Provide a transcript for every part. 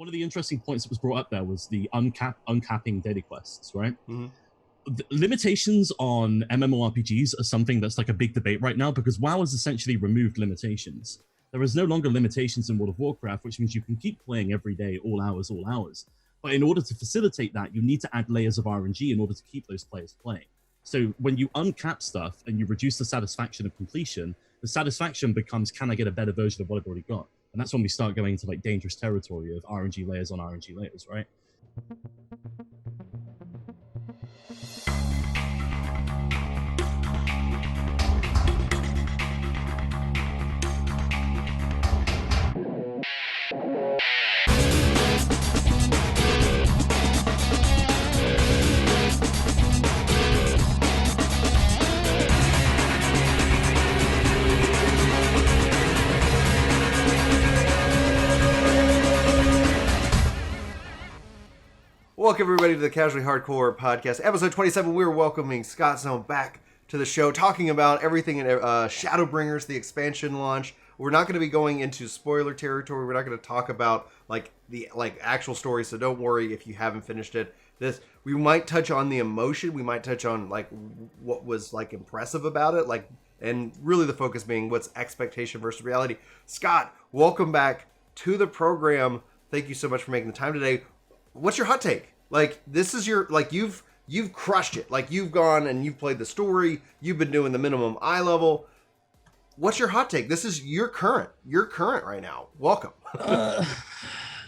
one of the interesting points that was brought up there was the uncapping daily quests, right? Mm-hmm. The limitations on MMORPGs are something that's like a big debate right now because WoW has essentially removed limitations. There is no longer limitations in World of Warcraft, which means you can keep playing every day, all hours, all hours. But in order to facilitate that, you need to add layers of RNG in order to keep those players playing. So when you uncap stuff and you reduce the satisfaction of completion, the satisfaction becomes, can I get a better version of what I've already got? And that's when we start going into like dangerous territory of RNG layers on RNG layers, right? Welcome everybody to the Casually Hardcore Podcast, episode 27. We're welcoming ScottZone back to the show, talking about everything in Shadowbringers, the expansion launch. We're not going to be going into spoiler territory. We're not going to talk about the actual story, so don't worry if you haven't finished it. We might touch on the emotion. We might touch on what was impressive about it, and really the focus being what's expectation versus reality. Scott, welcome back to the program. Thank you so much for making the time today. What's your hot take? This is your, you've crushed it. You've gone and you've played the story. You've been doing the minimum eye level. What's your hot take? This is your current right now. Welcome.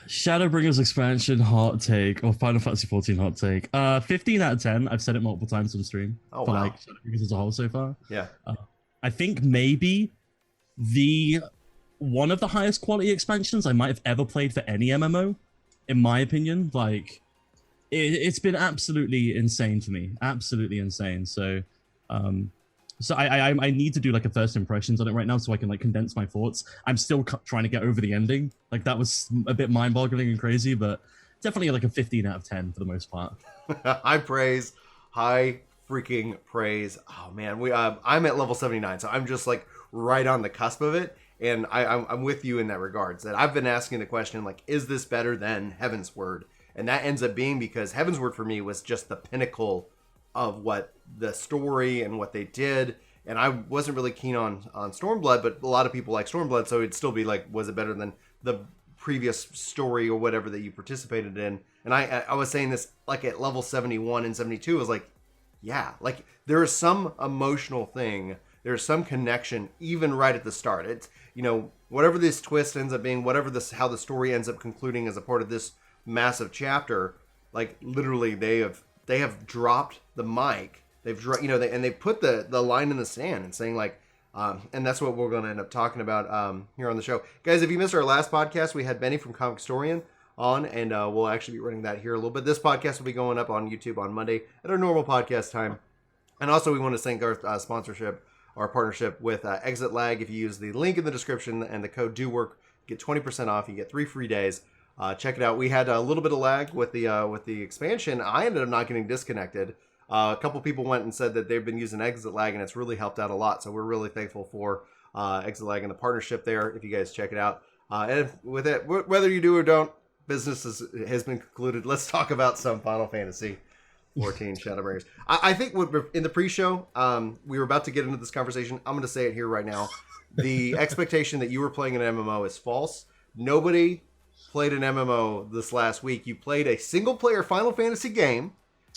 Shadowbringers expansion hot take, or Final Fantasy XIV hot take. 15 out of 10. I've said it multiple times on the stream. Oh, for wow. Shadowbringers as a whole so far. Yeah. I think maybe one of the highest quality expansions I might have ever played for any MMO. In my opinion, it's been absolutely insane for me, absolutely insane. So, I need to do a first impressions on it right now, so I can condense my thoughts. I'm still trying to get over the ending. That was a bit mind-boggling and crazy, but definitely a 15 out of 10 for the most part. High freaking praise. Oh man, I'm at level 79, so I'm just right on the cusp of it. And I'm with you in that regards. That I've been asking the question, is this better than Heavensward? And that ends up being because Heavensward for me was just the pinnacle of what the story and what they did. And I wasn't really keen on Stormblood, but a lot of people like Stormblood, so it'd still be was it better than the previous story or whatever that you participated in? And I was saying this at level 71 and 72, I was yeah, there is some emotional thing. There's some connection even right at the start. It's, whatever this twist ends up being, how the story ends up concluding as a part of this massive chapter, literally they have dropped the mic. They've and they put the line in the sand and saying and that's what we're going to end up talking about here on the show. Guys, if you missed our last podcast, we had Benny from Comic Historian on, and we'll actually be running that here a little bit. This podcast will be going up on YouTube on Monday at our normal podcast time. And also we want to thank our sponsorship, our partnership with Exit Lag. If you use the link in the description and the code DOWORK, get 20% off. You get 3 free days. Check it out. We had a little bit of lag with the expansion. I ended up not getting disconnected. A couple people went and said that they've been using Exit Lag, and it's really helped out a lot. So we're really thankful for Exit Lag and the partnership there. If you guys check it out, and with it, whether you do or don't, business has been concluded. Let's talk about some Final Fantasy 14 Shadowbringers. I think in the pre-show, we were about to get into this conversation. I'm going to say it here right now. The expectation that you were playing an MMO is false. Nobody played an MMO this last week. You played a single-player Final Fantasy game,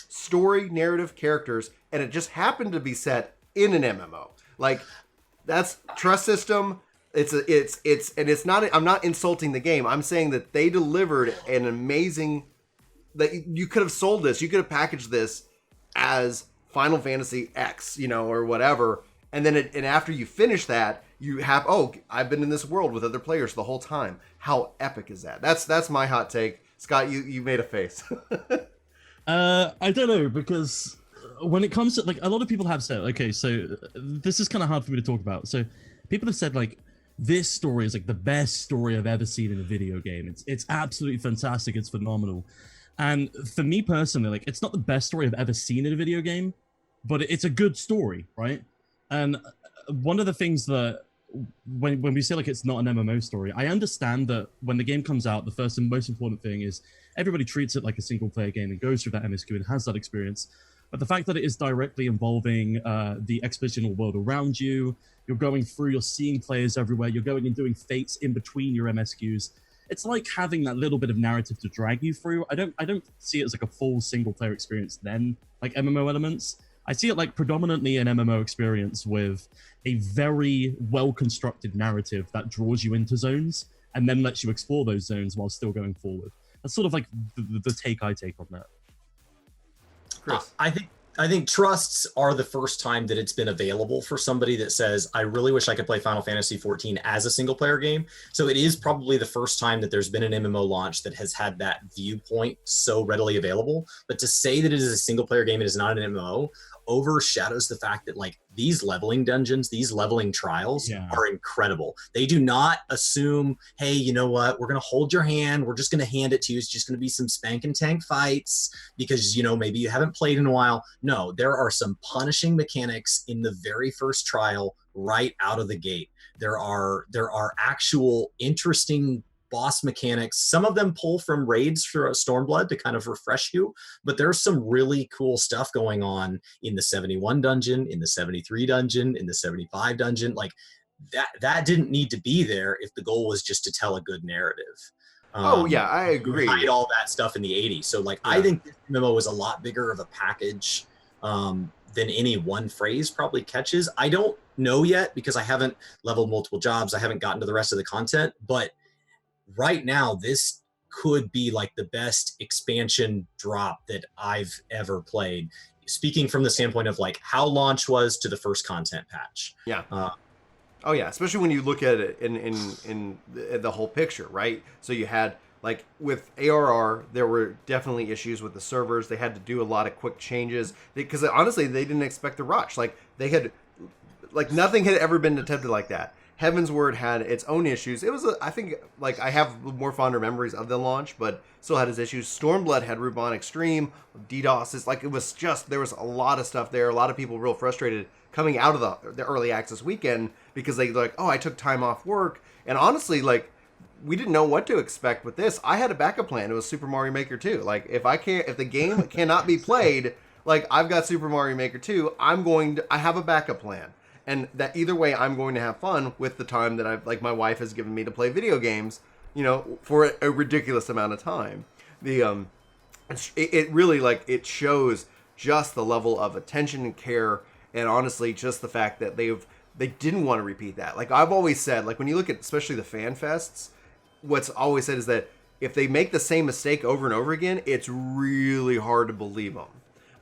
story, narrative, characters, and it just happened to be set in an MMO. That's trust system. It's not. I'm not insulting the game. I'm saying that they delivered an amazing. That you could have sold this, you could have packaged this as Final Fantasy X, or whatever, and then and after you finish that, you have, I've been in this world with other players the whole time. How epic is that? That's my hot take. Scott, you made a face. I don't know, because when it comes to a lot of people have said, okay, so this is kind of hard for me to talk about. So people have said this story is the best story I've ever seen in a video game. It's absolutely fantastic. It's phenomenal. And for me personally, it's not the best story I've ever seen in a video game, but it's a good story, right? And one of the things that when we say like it's not an MMO story, I understand that when the game comes out, the first and most important thing is everybody treats it like a single player game and goes through that MSQ and has that experience. But the fact that it is directly involving the expositional world around you, you're going through, you're seeing players everywhere, you're going and doing fates in between your MSQs. It's like having that little bit of narrative to drag you through. I don't see it as like a full single player experience then, like MMO elements. I see it like predominantly an MMO experience with a very well-constructed narrative that draws you into zones and then lets you explore those zones while still going forward. That's sort of like the take I take on that. Chris. I think trusts are the first time that it's been available for somebody that says, I really wish I could play Final Fantasy XIV as a single player game. So it is probably the first time that there's been an MMO launch that has had that viewpoint so readily available. But to say that it is a single player game, it is not an MMO, overshadows the fact that like these leveling dungeons, these leveling trials are incredible. They do not assume, hey, you know what, we're going to hold your hand, we're just going to hand it to you, it's just going to be some spank and tank fights because, you know, maybe you haven't played in a while. No, there are some punishing mechanics in the very first trial right out of the gate. There are actual interesting boss mechanics. Some of them pull from raids for Stormblood to kind of refresh you, but there's some really cool stuff going on in the 71 dungeon, in the 73 dungeon, in the 75 dungeon. Like that didn't need to be there if the goal was just to tell a good narrative. I agree. Hide all that stuff in the 80s. So like, I think this MMO is a lot bigger of a package than any one phrase probably catches. I don't know yet because I haven't leveled multiple jobs. I haven't gotten to the rest of the content, but right now, this could be like the best expansion drop that I've ever played. Speaking from the standpoint of like how launch was to the first content patch. Yeah. Especially when you look at it in the whole picture, right? So you had like with ARR, there were definitely issues with the servers. They had to do a lot of quick changes because honestly, they didn't expect the rush. Like they had, like nothing had ever been attempted like that. Heaven's Word had its own issues. It was, I think, like I have more fonder memories of the launch, but still had its issues. Stormblood had Rubon Extreme, DDoS. Like it was just, there was a lot of stuff there. A lot of people real frustrated coming out of the early access weekend because they like, oh, I took time off work. And honestly, like we didn't know what to expect with this. I had a backup plan. It was Super Mario Maker 2. Like if the game cannot be played, like I've got Super Mario Maker 2, I have a backup plan. And that either way, I'm going to have fun with the time that I've, like, my wife has given me to play video games, you know, for a ridiculous amount of time. It really, like, it shows just the level of attention and care, and honestly, just the fact that they didn't want to repeat that. Like, I've always said, like, when you look at especially the fan fests, what's always said is that if they make the same mistake over and over again, it's really hard to believe them.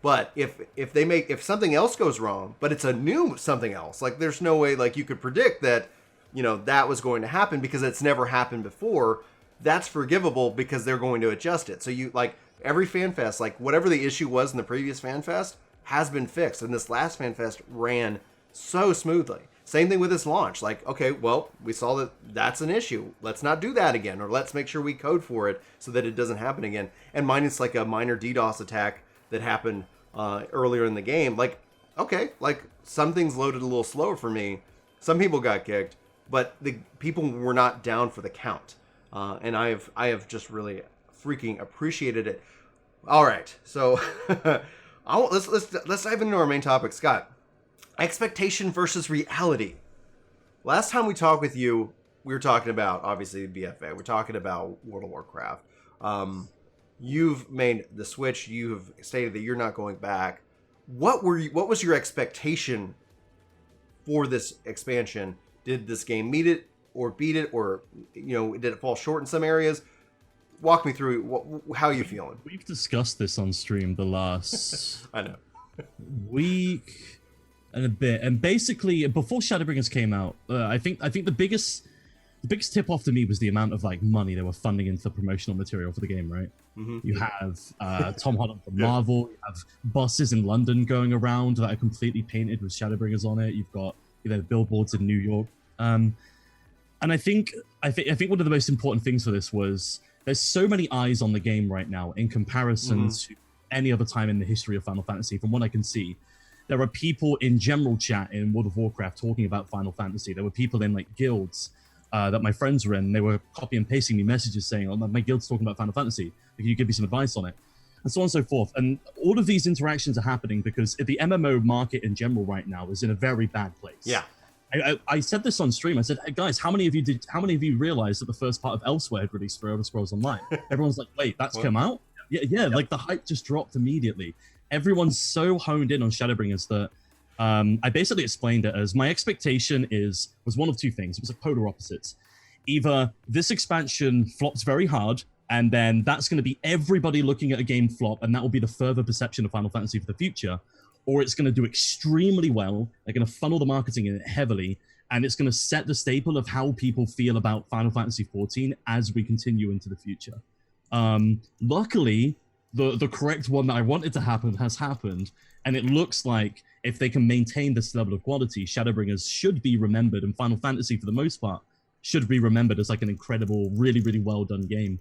But if something else goes wrong, but it's a new something else, like there's no way like you could predict that, you know, that was going to happen because it's never happened before, that's forgivable because they're going to adjust it. So you like every FanFest, like whatever the issue was in the previous FanFest has been fixed. And this last FanFest ran so smoothly. Same thing with this launch. Like, okay, well, we saw that that's an issue. Let's not do that again. Or let's make sure we code for it so that it doesn't happen again. And minus like a minor DDoS attack that happened earlier in the game. Like, okay, like some things loaded a little slower for me. Some people got kicked, but the people were not down for the count. And I have just really freaking appreciated it. All right, so let's dive into our main topic, Scott. Expectation versus reality. Last time we talked with you, we were talking about obviously BFA. We're talking about World of Warcraft. You've made the switch. You've stated that you're not going back. What was your expectation for this expansion? Did this game meet it or beat it, or you know, did it fall short in some areas? Walk me through how are you feeling? We've discussed this on stream the last I know week and a bit, and basically before Shadowbringers came out, I think the biggest tip off to me was the amount of like money they were funding into the promotional material for the game, right? Mm-hmm. You have Tom Holland from Marvel, you have buses in London going around that are completely painted with Shadowbringers on it. You've got, you know, billboards in New York. And I think one of the most important things for this was there's so many eyes on the game right now in comparison to any other time in the history of Final Fantasy, from what I can see. There are people in general chat in World of Warcraft talking about Final Fantasy. There were people in like guilds that my friends were in. They were copy and pasting me messages saying, "Oh, my guild's talking about Final Fantasy. Can you give me some advice on it?" And so on and so forth. And all of these interactions are happening because the MMO market in general right now is in a very bad place. Yeah. I said this on stream. I said, hey, guys, how many of you realized that the first part of Elsewhere had released for Elder Scrolls Online? Everyone's like, wait, that's come out? Yeah, like the hype just dropped immediately. Everyone's so honed in on Shadowbringers that I basically explained it as my expectation was one of two things. It was like polar opposites. Either this expansion flops very hard, and then that's going to be everybody looking at a game flop, and that will be the further perception of Final Fantasy for the future, or it's going to do extremely well. They're going to funnel the marketing in it heavily, and it's going to set the staple of how people feel about Final Fantasy XIV as we continue into the future. Luckily, the correct one that I wanted to happen has happened, and it looks like if they can maintain this level of quality, Shadowbringers should be remembered, and Final Fantasy, for the most part, should be remembered as like an incredible, really, really well done game.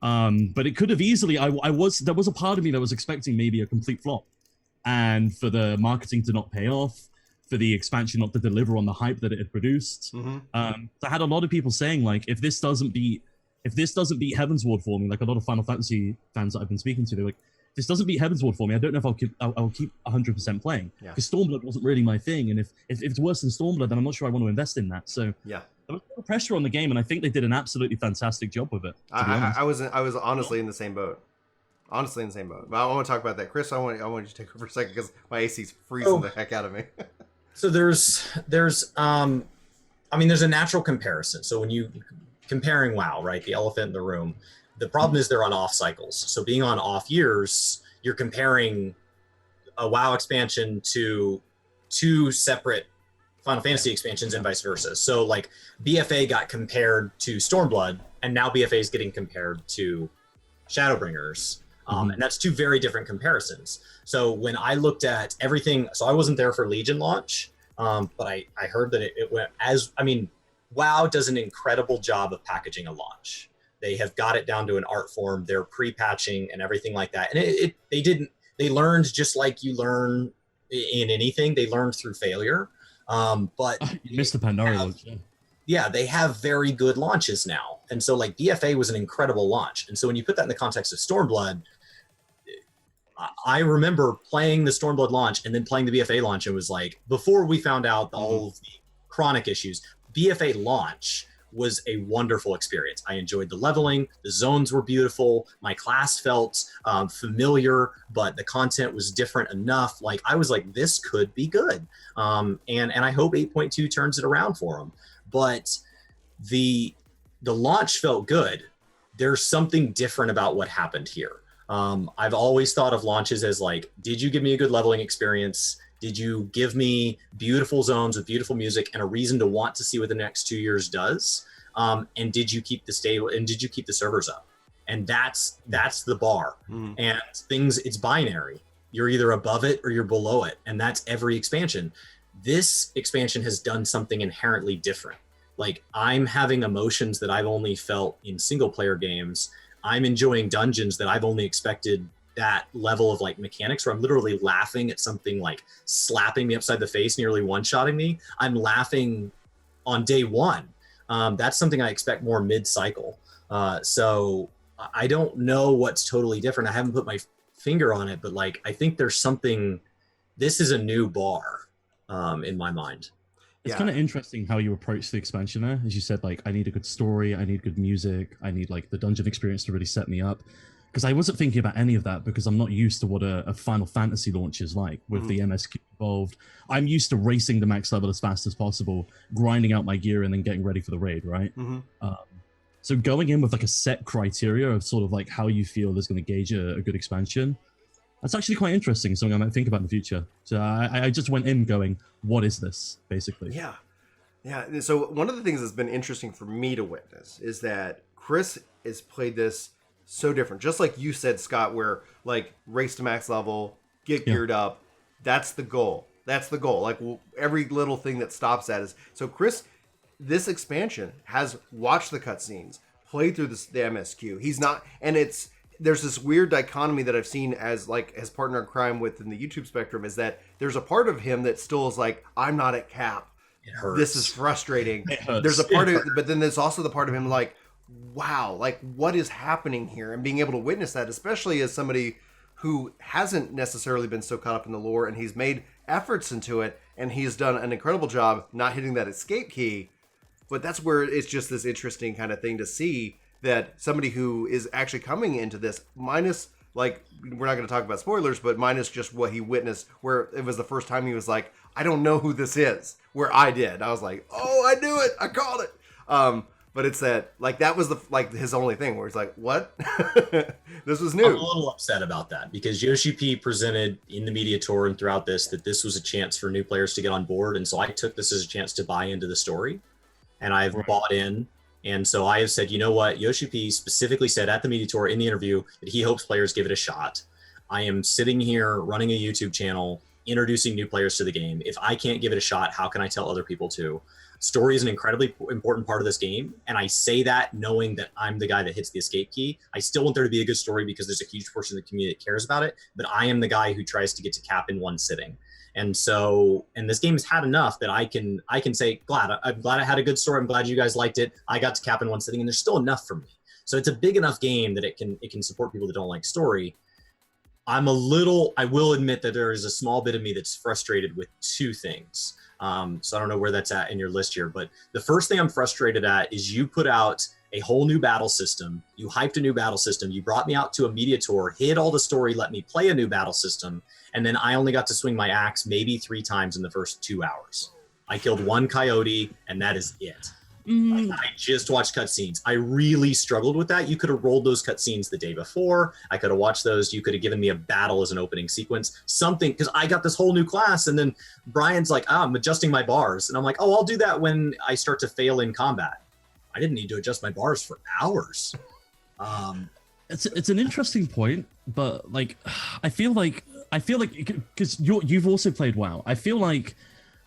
But it could have easily, there was a part of me that was expecting maybe a complete flop, and for the marketing to not pay off, for the expansion not to deliver on the hype that it had produced. Mm-hmm. So I had a lot of people saying like, if this doesn't beat Heavensward for me, like a lot of Final Fantasy fans that I've been speaking to, they're like, if this doesn't beat Heavensward for me, I don't know if I'll keep 100% playing, because Stormblood wasn't really my thing, and if it's worse than Stormblood, then I'm not sure I want to invest in that. So yeah. There was a lot of pressure on the game, and I think they did an absolutely fantastic job with it. I was honestly in the same boat. Honestly, in the same boat. But I want to talk about that, Chris. I want you to take over for a second because my AC's freezing the heck out of me. So there's a natural comparison. So when you comparing WoW, right, the elephant in the room, the problem is they're on off cycles. So being on off years, you're comparing a WoW expansion to two separate Final Fantasy expansions and vice versa. So like BFA got compared to Stormblood, and now BFA is getting compared to Shadowbringers. And that's two very different comparisons. So when I looked at everything, so I wasn't there for Legion launch, but I heard that it went WoW does an incredible job of packaging a launch. They have got it down to an art form. They're pre-patching and everything like that. And they learned just like you learn in anything. They learned through failure. But you missed the Pandora launch. Yeah, they have very good launches now. And so like BFA was an incredible launch. And so when you put that in the context of Stormblood, I remember playing the Stormblood launch and then playing the BFA launch. It was like, before we found out all of the chronic issues, BFA launch was a wonderful experience. I enjoyed the leveling. The zones were beautiful. My class felt familiar, but the content was different enough. Like I was like, this could be good. And I hope 8.2 turns it around for them. But the launch felt good. There's something different about what happened here. I've always thought of launches as like, did you give me a good leveling experience? Did you give me beautiful zones with beautiful music and a reason to want to see what the next 2 years does? And did you keep the servers up? And that's the bar. And it's binary. You're either above it or you're below it. And that's every expansion. This expansion has done something inherently different. Like I'm having emotions that I've only felt in single player games. I'm enjoying dungeons that I've only expected that level of like mechanics where I'm literally laughing at something like slapping me upside the face, nearly one-shotting me. I'm laughing on day one. That's something I expect more mid-cycle. So I don't know what's totally different. I haven't put my finger on it, but like, I think there's something, this is a new bar in my mind. It's kind of interesting how you approach the expansion there. As you said, like, I need a good story, I need good music, I need like the dungeon experience to really set me up. Because I wasn't thinking about any of that because I'm not used to what a Final Fantasy launch is like with the MSQ involved. I'm used to racing the max level as fast as possible, grinding out my gear and then getting ready for the raid, right? So going in with like a set criteria of sort of like how you feel is going to gauge a good expansion, that's actually quite interesting. Something I might think about in the future. So I just went in going, what is this, basically? Yeah. So one of the things that's been interesting for me to witness is that Chris has played this so different. Just like you said, Scott, where like race to max level, get geared up. That's the goal. Like every little thing that stops that is. So Chris, this expansion has watched the cutscenes, played through the MSQ. He's not, and it's there's this weird dichotomy that I've seen as partner in crime within the YouTube spectrum, is that there's a part of him that still is like, I'm not at cap. It hurts. This is frustrating. It hurts. There's a part of, but then there's also the part of him like, wow, like what is happening here? And being able to witness that, especially as somebody who hasn't necessarily been so caught up in the lore, and he's made efforts into it, and he's done an incredible job not hitting that escape key. But that's where it's just this interesting kind of thing to see that somebody who is actually coming into this, minus, like, we're not going to talk about spoilers, but minus just what he witnessed, where it was the first time he was like, I don't know who this is, where I did. I was like, oh, I knew it. I called it. But it's that, like, that was his only thing where he's like, what? This was new. I'm a little upset about that because Yoshi P presented in the media tour and throughout this that this was a chance for new players to get on board. And so I took this as a chance to buy into the story, and I've bought in. And so I have said, you know what? Yoshi P specifically said at the media tour in the interview that he hopes players give it a shot. I am sitting here running a YouTube channel, introducing new players to the game. If I can't give it a shot, how can I tell other people to? Story is an incredibly important part of this game, and I say that knowing that I'm the guy that hits the escape key. I still want there to be a good story because there's a huge portion of the community that cares about it, but I am the guy who tries to get to cap in one sitting. And so, and this game has had enough that I can say, I'm glad I had a good story. I'm glad you guys liked it. I got to cap in one sitting, and there's still enough for me. So it's a big enough game that it can support people that don't like story. I will admit that there is a small bit of me that's frustrated with two things. So I don't know where that's at in your list here, but the first thing I'm frustrated at is you put out a whole new battle system. You hyped a new battle system. You brought me out to a media tour, hid all the story, let me play a new battle system. And then I only got to swing my axe maybe 3 times in the first 2 hours. I killed 1 coyote and that is it. I just watched cutscenes. I really struggled with that. You could have rolled those cutscenes the day before. I could have watched those. You could have given me a battle as an opening sequence. Something, because I got this whole new class, and then Brian's like, I'm adjusting my bars. And I'm like, oh, I'll do that when I start to fail in combat. I didn't need to adjust my bars for hours. It's an interesting point, but like, I feel like because you've also played WoW. I feel like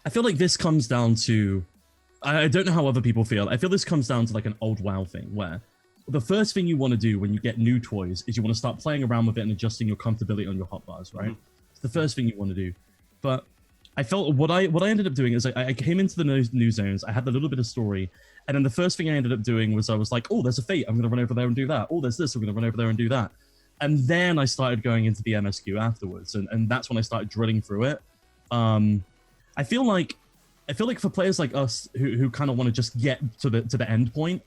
this comes down to, I don't know how other people feel. I feel this comes down to like an old WoW thing where the first thing you want to do when you get new toys is you want to start playing around with it and adjusting your comfortability on your hotbars, right? It's the first thing you want to do. But I felt what I ended up doing is I came into the new zones. I had the little bit of story, and then the first thing I ended up doing was I was like, oh, there's a fate. I'm going to run over there and do that. Oh, there's this. I'm going to run over there and do that. And then I started going into the MSQ afterwards, and that's when I started drilling through it. I feel like for players like us who kind of want to just get to the end point,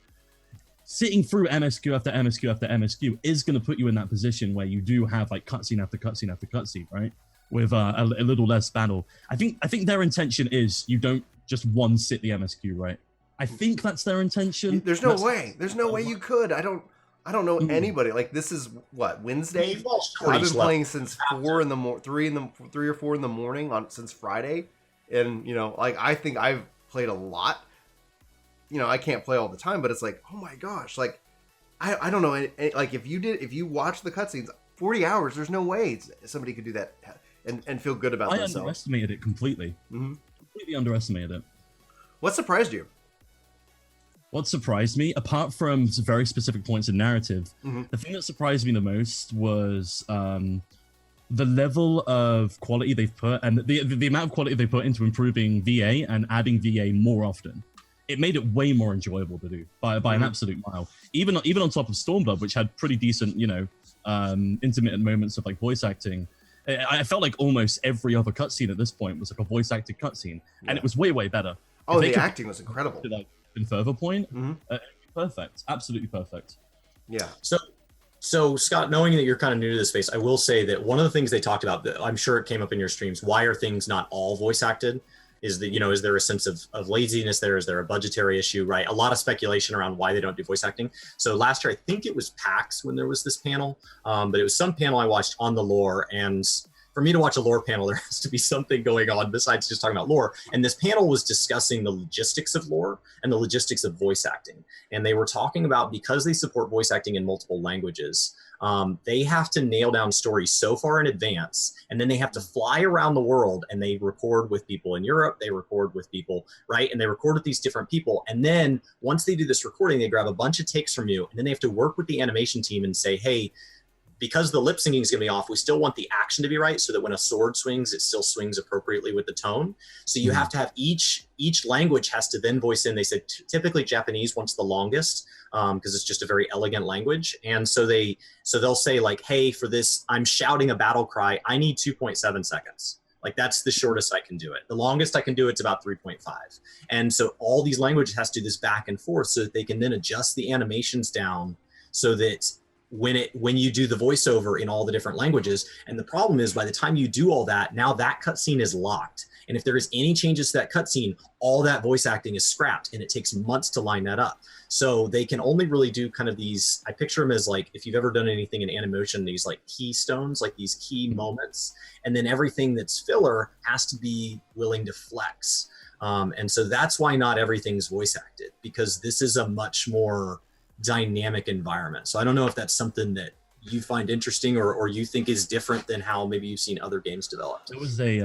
sitting through MSQ after MSQ after MSQ is going to put you in that position where you do have like cutscene after cutscene after cutscene, right? With a little less battle. I think their intention is you don't just one sit the MSQ, right? I think that's their intention. There's no way. There's no way you could. I don't know anybody. Like, this is what, Wednesday? I've been playing since 3 or 4 in the morning since Friday. And, like, I think I've played a lot. I can't play all the time, but it's like, oh my gosh, like, I don't know. Like, if you watch the cutscenes, 40 hours, there's no way somebody could do that and feel good about themselves. I underestimated it completely. Completely underestimated it. What surprised you? What surprised me, apart from some very specific points in narrative, the thing that surprised me the most was the level of quality they've put, and the amount of quality they put into improving VA and adding VA more often. It made it way more enjoyable to do by an absolute mile. Even on top of Stormblood, which had pretty decent, intermittent moments of like voice acting. I felt like almost every other cutscene at this point was like a voice acted cutscene, and it was way better. Oh, the acting was incredible. To like a further point, perfect, absolutely perfect. Yeah. So Scott, knowing that you're kind of new to this space, I will say that one of the things they talked about, that I'm sure it came up in your streams, why are things not all voice acted? Is that, is there a sense of laziness there? Is there a budgetary issue, right? A lot of speculation around why they don't do voice acting. So last year, I think it was PAX when there was this panel, but it was some panel I watched on the lore. And for me to watch a lore panel, there has to be something going on besides just talking about lore. And this panel was discussing the logistics of lore and the logistics of voice acting. And they were talking about, because they support voice acting in multiple languages, they have to nail down stories so far in advance, and then they have to fly around the world, and they record with people in Europe, they record with people, right? And they record with these different people. And then once they do this recording, they grab a bunch of takes from you, and then they have to work with the animation team and say, hey, because the lip syncing is going to be off, we still want the action to be right so that when a sword swings, it still swings appropriately with the tone. So you have to have each language has to then voice in. They said typically Japanese wants the longest because it's just a very elegant language. And so they'll say like, hey, for this, I'm shouting a battle cry. I need 2.7 seconds. Like that's the shortest I can do it. The longest I can do it's about 3.5. And so all these languages has to do this back and forth so that they can then adjust the animations down so that when you do the voiceover in all the different languages. And the problem is by the time you do all that, now that cutscene is locked. And if there is any changes to that cutscene, all that voice acting is scrapped and it takes months to line that up. So they can only really do kind of these, I picture them as like, if you've ever done anything in animation, these like keystones, like these key moments, and then everything that's filler has to be willing to flex. And so that's why not everything's voice acted, because this is a much more dynamic environment. So I don't know if that's something that you find interesting or you think is different than how maybe you've seen other games developed. There was a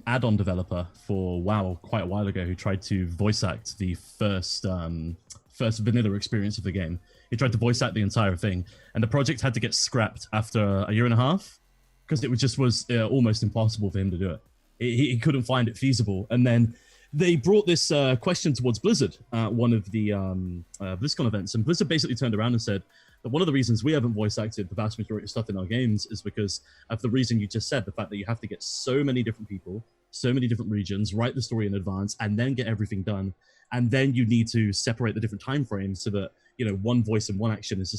add-on developer for WoW quite a while ago who tried to voice act the first vanilla experience of the game. He tried to voice act the entire thing, and the project had to get scrapped after a year and a half because it was almost impossible for him to do it. He couldn't find it feasible, and then they brought this question towards Blizzard at one of the BlizzCon events, and Blizzard basically turned around and said that one of the reasons we haven't voice acted the vast majority of stuff in our games is because of the reason you just said, the fact that you have to get so many different people, so many different regions, write the story in advance, and then get everything done. And then you need to separate the different time frames so that, you know, one voice and one action is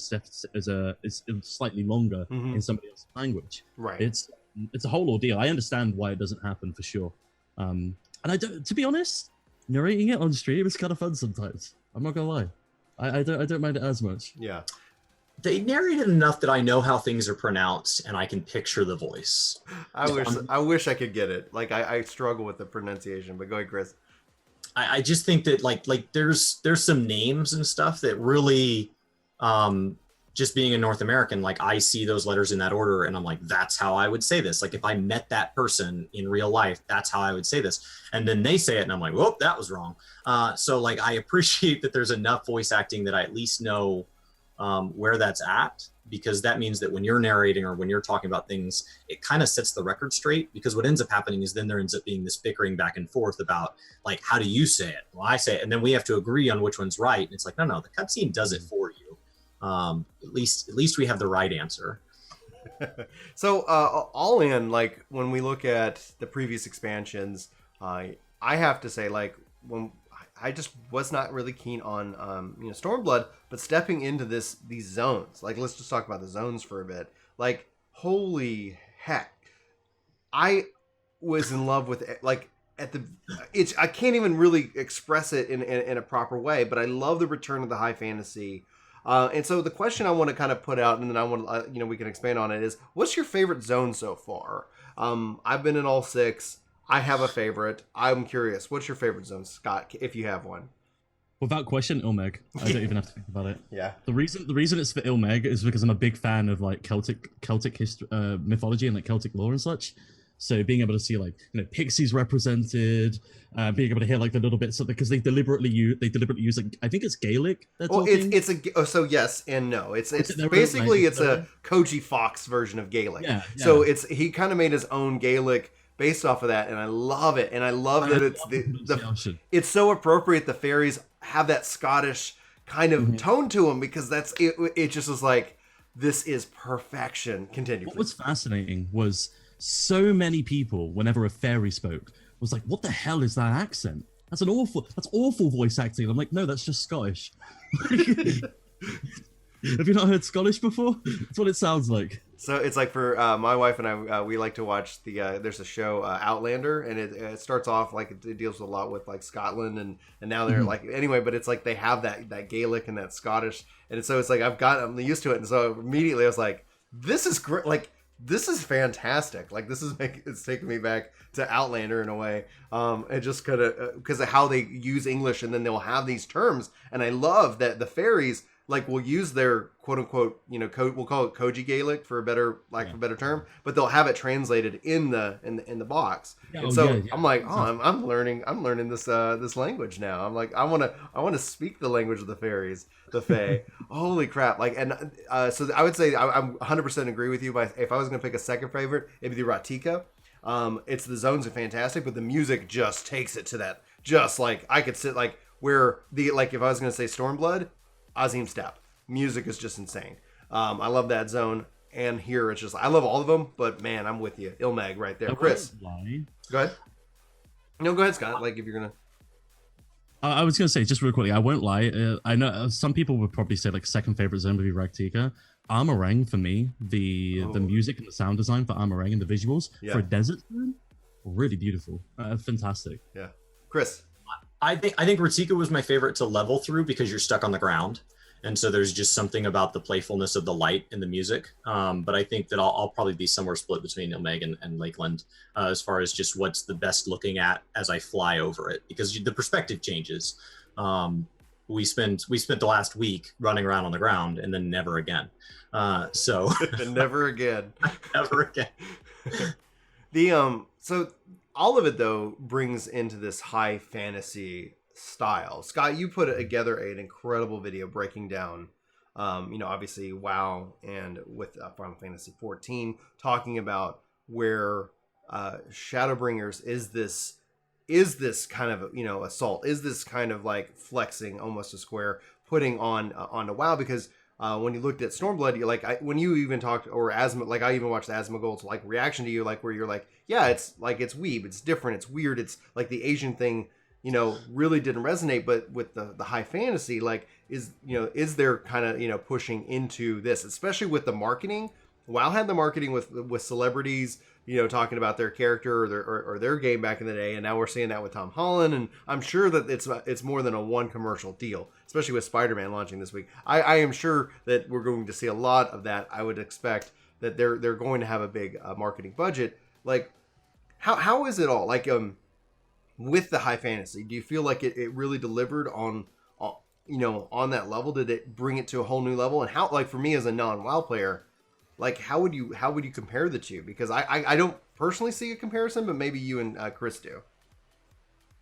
slightly longer in somebody else's language. Right. It's a whole ordeal. I understand why it doesn't happen for sure. And I don't, to be honest, narrating it on stream is kind of fun sometimes. I'm not gonna lie. I don't mind it as much. Yeah. They narrated enough that I know how things are pronounced and I can picture the voice. I wish I could get it. Like I struggle with the pronunciation, but go ahead, Chris. I just think that like there's some names and stuff that really just being a North American, like I see those letters in that order and I'm like, that's how I would say this. Like if I met that person in real life, that's how I would say this. And then they say it and I'm like, whoop, that was wrong. So like I appreciate that there's enough voice acting that I at least know where that's at, because that means that when you're narrating or when you're talking about things, it kind of sets the record straight, because what ends up happening is then there ends up being this bickering back and forth about like, how do you say it? Well, I say it. And then we have to agree on which one's right. And it's like, no, the cutscene does it for you. At least we have the right answer. So all in, like when we look at the previous expansions, I have to say, like when I just was not really keen on Stormblood, but stepping into these zones, like let's just talk about the zones for a bit. Like holy heck, I was in love with it. Like I can't even really express it in a proper way, but I love the return of the high fantasy. And so the question I want to kind of put out, and then I want we can expand on it, is what's your favorite zone so far? I've been in all 6. I have a favorite. I'm curious. What's your favorite zone, Scott, if you have one? Without question, Ilmeg. I don't even have to think about it. Yeah. The reason it's for Ilmeg is because I'm a big fan of like Celtic history, mythology and like Celtic lore and such. So being able to see like pixies represented, being able to hear like the little bits of because they deliberately use like I think it's Gaelic. Well, so yes and no. It's basically it's a Koji Fox version of Gaelic. Yeah. So he kind of made his own Gaelic based off of that, and I love it. And I love that it's it's so appropriate. The fairies have that Scottish kind of tone to them because that's it. It just was like, this is perfection. Continue. What was fascinating was so many people, whenever a fairy spoke, was like, "What the hell is that accent? That's awful voice acting." I'm like, "No, that's just Scottish." Have you not heard Scottish before? That's what it sounds like. So it's like for my wife and I, we like to watch there's a show Outlander, and it starts off like it deals a lot with like Scotland, and now they're like anyway, but it's like they have that Gaelic and that Scottish, and so it's like I'm used to it, and so immediately I was like, this is great, like this is fantastic, like it's taking me back to Outlander in a way, and just kind of because of how they use English, and then they'll have these terms, and I love that the fairies like will use their quote unquote, we'll call it Koji Gaelic for a better for a better term, but they'll have it translated in the box. Yeah, and I'm like, I'm learning this language now. I'm like, I want to speak the language of the fairies, the fae. Holy crap. Like, and so I would say I'm 100% agree with you. But if I was going to pick a second favorite, it'd be the Ratika. It's the zones are fantastic, but the music just takes it to that. Just like I could sit like where if I was going to say Stormblood, Azim Steppe. Music is just insane. I love that zone. And here it's just, I love all of them, but man, I'm with you. Ilmag right there. Chris. Go ahead. No, go ahead, Scott. Like if you're going to. I was going to say, just real quickly, I won't lie. I know some people would probably say like second favorite zone would be Raktika. Armorang for me, the music and the sound design for Armorang and the visuals for a desert zone, really beautiful. Fantastic. Yeah. Chris. I think Ratika was my favorite to level through because you're stuck on the ground. And so there's just something about the playfulness of the light in the music. But I think that I'll probably be somewhere split between Ilmag and Lakeland as far as just what's the best looking at as I fly over it, because the perspective changes. We spent the last week running around on the ground and then never again. So never again. Never again. So all of it though brings into this high fantasy style. Scott, you put together an incredible video breaking down, obviously WoW and with Final Fantasy XIV, talking about where Shadowbringers is this kind of assault, is this kind of like flexing almost a square, putting onto WoW, because when you looked at Stormblood, you like when you even talked or Asma, like I even watched the Asmongold's like reaction to you, like where you're like, yeah, it's like it's weeb, it's different, it's weird, it's like the Asian thing, really didn't resonate. But with the high fantasy, like is there kind of pushing into this, especially with the marketing. WoW had the marketing with celebrities, talking about their character or their game back in the day, and now we're seeing that with Tom Holland, and I'm sure that it's more than a one commercial deal, especially with Spider-Man launching this week. I am sure that we're going to see a lot of that. I would expect that they're going to have a big marketing budget. Like, how is it all like with the high fantasy? Do you feel like it really delivered on that level? Did it bring it to a whole new level? And how, like for me as a non-WoW player, like how would you compare the two? Because I don't personally see a comparison, but maybe you and Chris do.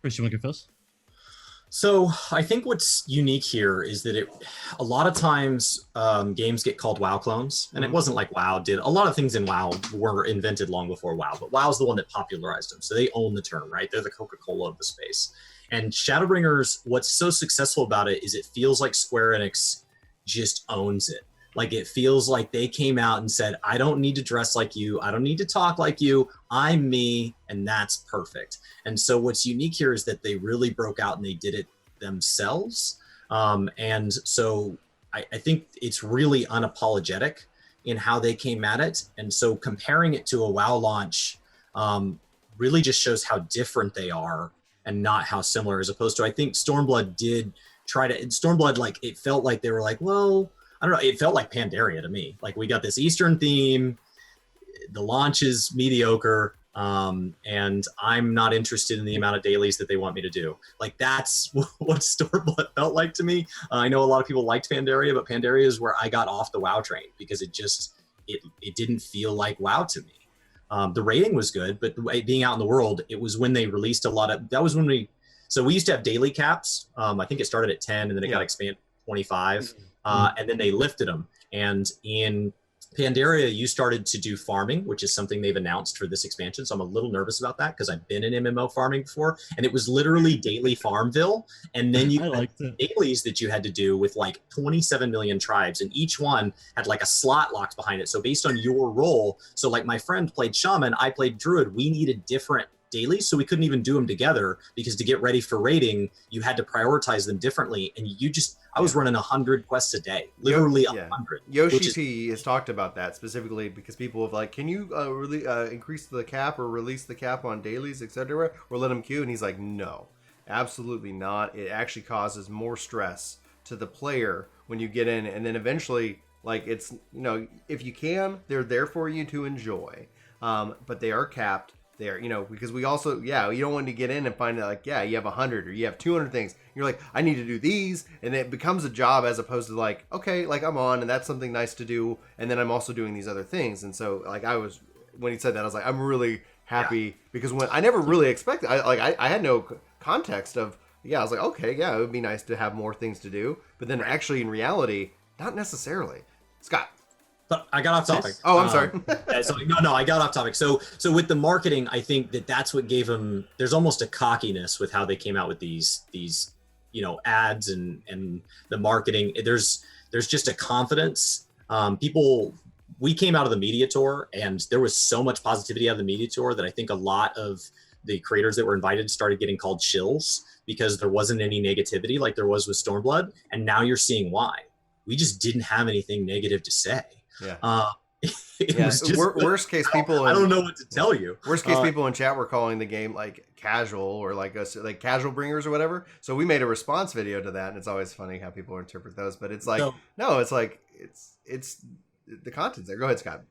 Chris, you want to go first? So I think what's unique here is that a lot of times games get called WoW clones, and it wasn't like WoW did. A lot of things in WoW were invented long before WoW, but WoW's the one that popularized them. So they own the term, right? They're the Coca-Cola of the space. And Shadowbringers, what's so successful about it is it feels like Square Enix just owns it. Like it feels like they came out and said, I don't need to dress like you. I don't need to talk like you. I'm me, and that's perfect. And so what's unique here is that they really broke out and they did it themselves. And so I think it's really unapologetic in how they came at it. And so comparing it to a WoW launch really just shows how different they are and not how similar, as opposed to, I think Stormblood did try to, Stormblood, like it felt like they were like, well, I don't know. It felt like Pandaria to me. Like we got this Eastern theme, the launch is mediocre, and I'm not interested in the amount of dailies that they want me to do. Like that's what Stormblood felt like to me. I know a lot of people liked Pandaria, but Pandaria is where I got off the WoW train because it didn't feel like WoW to me. The rating was good, but being out in the world, it was when they released so we used to have daily caps. I think it started at 10 and then it got expanded to 25. And then they lifted them. And in Pandaria, you started to do farming, which is something they've announced for this expansion. So I'm a little nervous about that because I've been in MMO farming before, and it was literally daily Farmville. And then you had dailies that you had to do with like 27 million tribes, and each one had like a slot locked behind it. So based on your role, so like my friend played Shaman, I played Druid, we needed different dailies, so we couldn't even do them together because to get ready for raiding, you had to prioritize them differently. And I was running 100 quests a day, literally 100. Yoshi P has talked about that specifically because people have like, can you really increase the cap or release the cap on dailies, etc., or let them queue? And he's like, no, absolutely not. It actually causes more stress to the player when you get in, and then eventually, like it's if you can, they're there for you to enjoy, but they are capped. there, because we also, you don't want to get in and find out like, you have 100 or you have 200 things. You're like, I need to do these. And it becomes a job as opposed to like, okay, like I'm on and that's something nice to do. And then I'm also doing these other things. And so like when he said that, I was like, I'm really happy because when I never really expected, I had no context of, I was like, okay, it would be nice to have more things to do. But then actually in reality, not necessarily. Scott. But I got off topic. Oh, I'm sorry. No, I got off topic. So with the marketing, I think that's what gave them. There's almost a cockiness with how they came out with these ads and the marketing. There's just a confidence. We came out of the media tour, and there was so much positivity out of the media tour that I think a lot of the creators that were invited started getting called shills because there wasn't any negativity like there was with Stormblood, and now you're seeing why. We just didn't have anything negative to say. Yeah. It was just, worst case people. I don't know what to tell you. Worst case people in chat were calling the game like casual or like casual bringers or whatever. So we made a response video to that, and it's always funny how people interpret those. But it's like it's the content's there. Go ahead, Scott.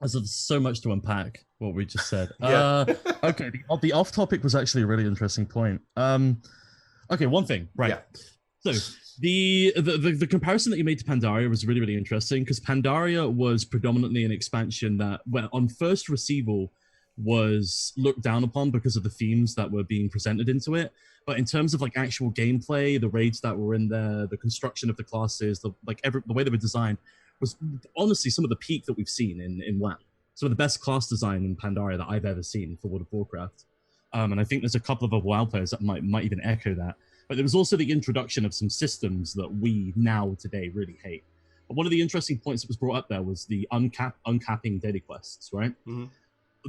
There's so much to unpack what we just said. Yeah. Okay, the off topic was actually a really interesting point. Okay, one thing, right? Yeah. So the comparison that you made to Pandaria was really, really interesting because Pandaria was predominantly an expansion that, on first receival, was looked down upon because of the themes that were being presented into it. But in terms of like actual gameplay, the raids that were in there, the construction of the classes, the way they were designed was honestly some of the peak that we've seen in WoW. Some of the best class design in Pandaria that I've ever seen for World of Warcraft. And I think there's a couple of other WoW players that might even echo that. But there was also the introduction of some systems that we now today really hate. But one of the interesting points that was brought up there was the uncapping daily quests, right? Mm-hmm.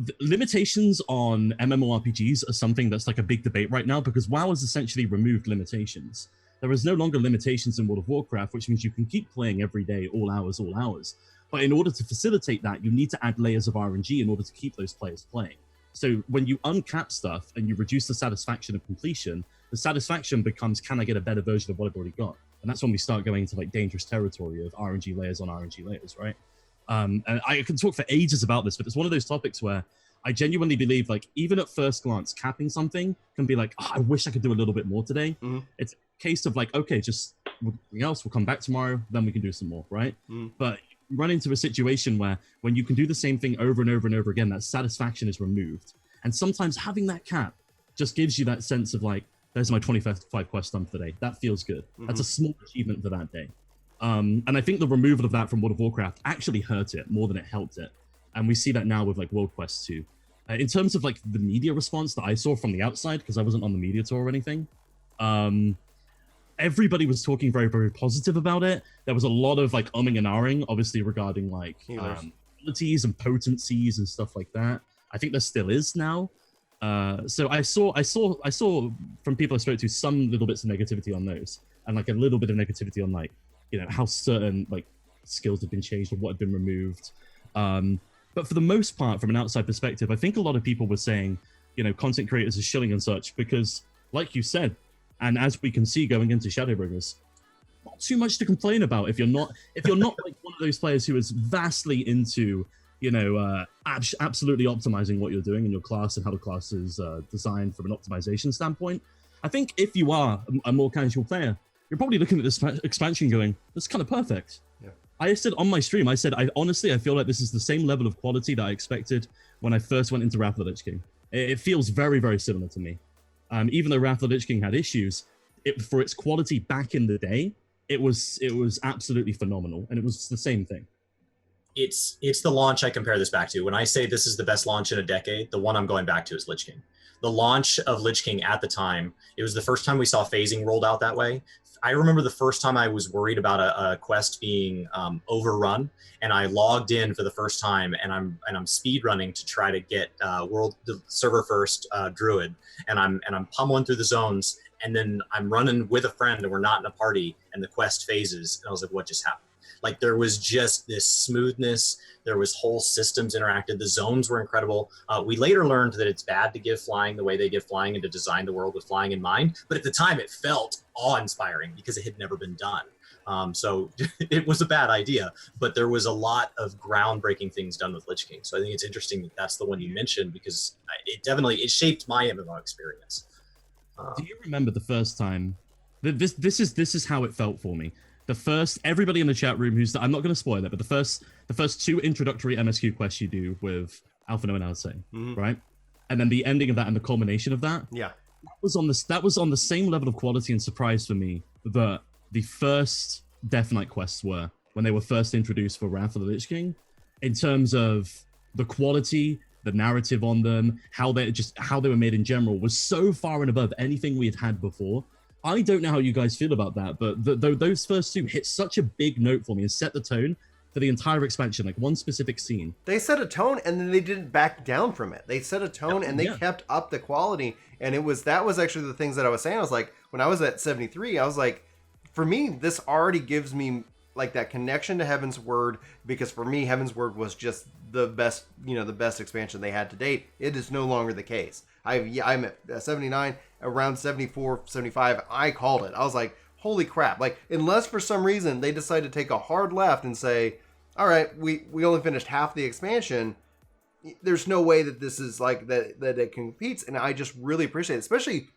The limitations on MMORPGs are something that's like a big debate right now because WoW has essentially removed limitations. There is no longer limitations in World of Warcraft, which means you can keep playing every day, all hours. But in order to facilitate that, you need to add layers of RNG in order to keep those players playing. So when you uncap stuff and you reduce the satisfaction of completion, the satisfaction becomes, can I get a better version of what I've already got? And that's when we start going into like dangerous territory of RNG layers on RNG layers, right? And I can talk for ages about this, but it's one of those topics where I genuinely believe, like, even at first glance, capping something can be like, I wish I could do a little bit more today. Mm-hmm. It's a case of like, okay, just everything else, we'll come back tomorrow, then we can do some more, right? Mm-hmm. But you run into a situation where when you can do the same thing over and over and over again, that satisfaction is removed. And sometimes having that cap just gives you that sense of like, there's my 25 quest done for the day. That feels good. Mm-hmm. That's a small achievement for that day. And I think the removal of that from World of Warcraft actually hurt it more than it helped it. And we see that now with like World Quest 2. In terms of like the media response that I saw from the outside, because I wasn't on the media tour or anything, everybody was talking very, very positive about it. There was a lot of like umming and ahhing, obviously regarding like abilities and potencies and stuff like that. I think there still is now. So I saw from people I spoke to some little bits of negativity on those, and like a little bit of negativity on like, how certain like skills have been changed or what had been removed. But for the most part, from an outside perspective, I think a lot of people were saying, content creators are shilling and such because, like you said, and as we can see going into Shadowbringers, not too much to complain about if you're not like one of those players who is vastly into absolutely optimizing what you're doing in your class and how the class is designed from an optimization standpoint. I think if you are a more casual player, you're probably looking at this expansion going, that's kind of perfect. Yeah. I said on my stream, I honestly feel like this is the same level of quality that I expected when I first went into Wrath of the Lich King. It feels very, very similar to me. Even though Wrath of the Lich King had issues, for its quality back in the day, it was absolutely phenomenal, and it was the same thing. It's the launch I compare this back to. When I say this is the best launch in a decade, the one I'm going back to is Lich King. The launch of Lich King at the time, it was the first time we saw phasing rolled out that way. I remember the first time I was worried about a quest being overrun, and I logged in for the first time, and I'm speed running to try to get the server first druid, and I'm pummeling through the zones, and then I'm running with a friend, and we're not in a party, and the quest phases, and I was like, what just happened? Like, there was just this smoothness. There was whole systems interacted. The zones were incredible. We later learned that it's bad to give flying the way they give flying and to design the world with flying in mind. But at the time, it felt awe-inspiring because it had never been done. So it was a bad idea, but there was a lot of groundbreaking things done with Lich King. So I think it's interesting that that's the one you mentioned, because it shaped my MMO experience. Do you remember the first time? This is how it felt for me. The first, everybody in the chat room I'm not going to spoil it, but the first 2 introductory MSQ quests you do with Alpha No and Alcé, right? And then the ending of that and the culmination of that. Yeah. That was on the same level of quality and surprise for me that the first Death Knight quests were when they were first introduced for Wrath of the Lich King, in terms of the quality, the narrative on them, how they were made in general was so far and above anything we had had before. I don't know how you guys feel about that, but those first 2 hit such a big note for me and set the tone for the entire expansion, like one specific scene. They set a tone and then they didn't back down from it. They set a tone and they kept up the quality. And that was actually the things that I was saying. I was like, when I was at 73, I was like, for me, this already gives me like that connection to Heaven's Word, because for me, Heaven's Word was just the best, the best expansion they had to date. It is no longer the case. I'm at 79, around 74, 75. I called it. I was like, holy crap. Like, unless for some reason they decide to take a hard left and say, all right, we only finished half the expansion, there's no way that this is like that it competes. And I just really appreciate it, especially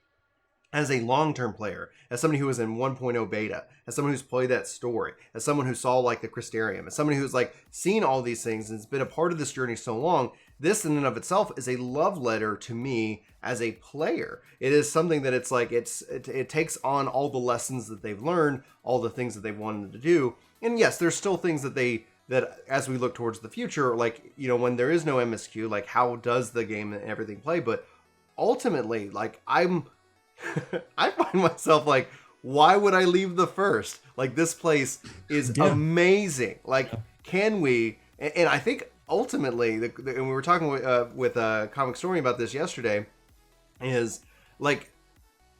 as a long-term player, as somebody who was in 1.0 beta, as someone who's played that story, as someone who saw like the Crystarium, as somebody who's like seen all these things and has been a part of this journey so long. This in and of itself is a love letter to me as a player. It is something that it's like it takes on all the lessons that they've learned, all the things that they've wanted to do. And yes, there's still things that as we look towards the future, like, when there is no MSQ, like how does the game and everything play? But ultimately, like I find myself like, why would I leave the first? Like, this place is amazing. Like, can we? And I think ultimately, and we were talking with a comic story about this yesterday, is like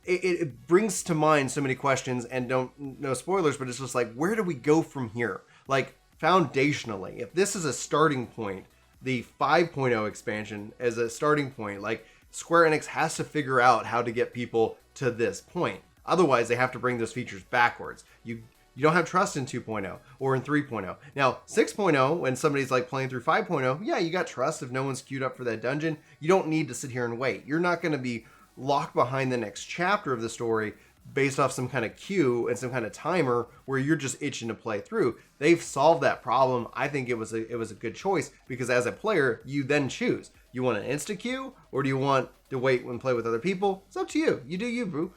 it brings to mind so many questions, and no spoilers, but it's just like, where do we go from here? Like, foundationally, if this is a starting point, the 5.0 expansion as a starting point, like, Square Enix has to figure out how to get people to this point. Otherwise, they have to bring those features backwards. You don't have trust in 2.0 or in 3.0. Now, 6.0, when somebody's like playing through 5.0, yeah, you got trust if no one's queued up for that dungeon. You don't need to sit here and wait. You're not going to be locked behind the next chapter of the story based off some kind of queue and some kind of timer where you're just itching to play through. They've solved that problem. I think it was a good choice, because as a player, you then choose. You want an insta queue, or do you want to wait and play with other people? It's up to you. You do you, boo.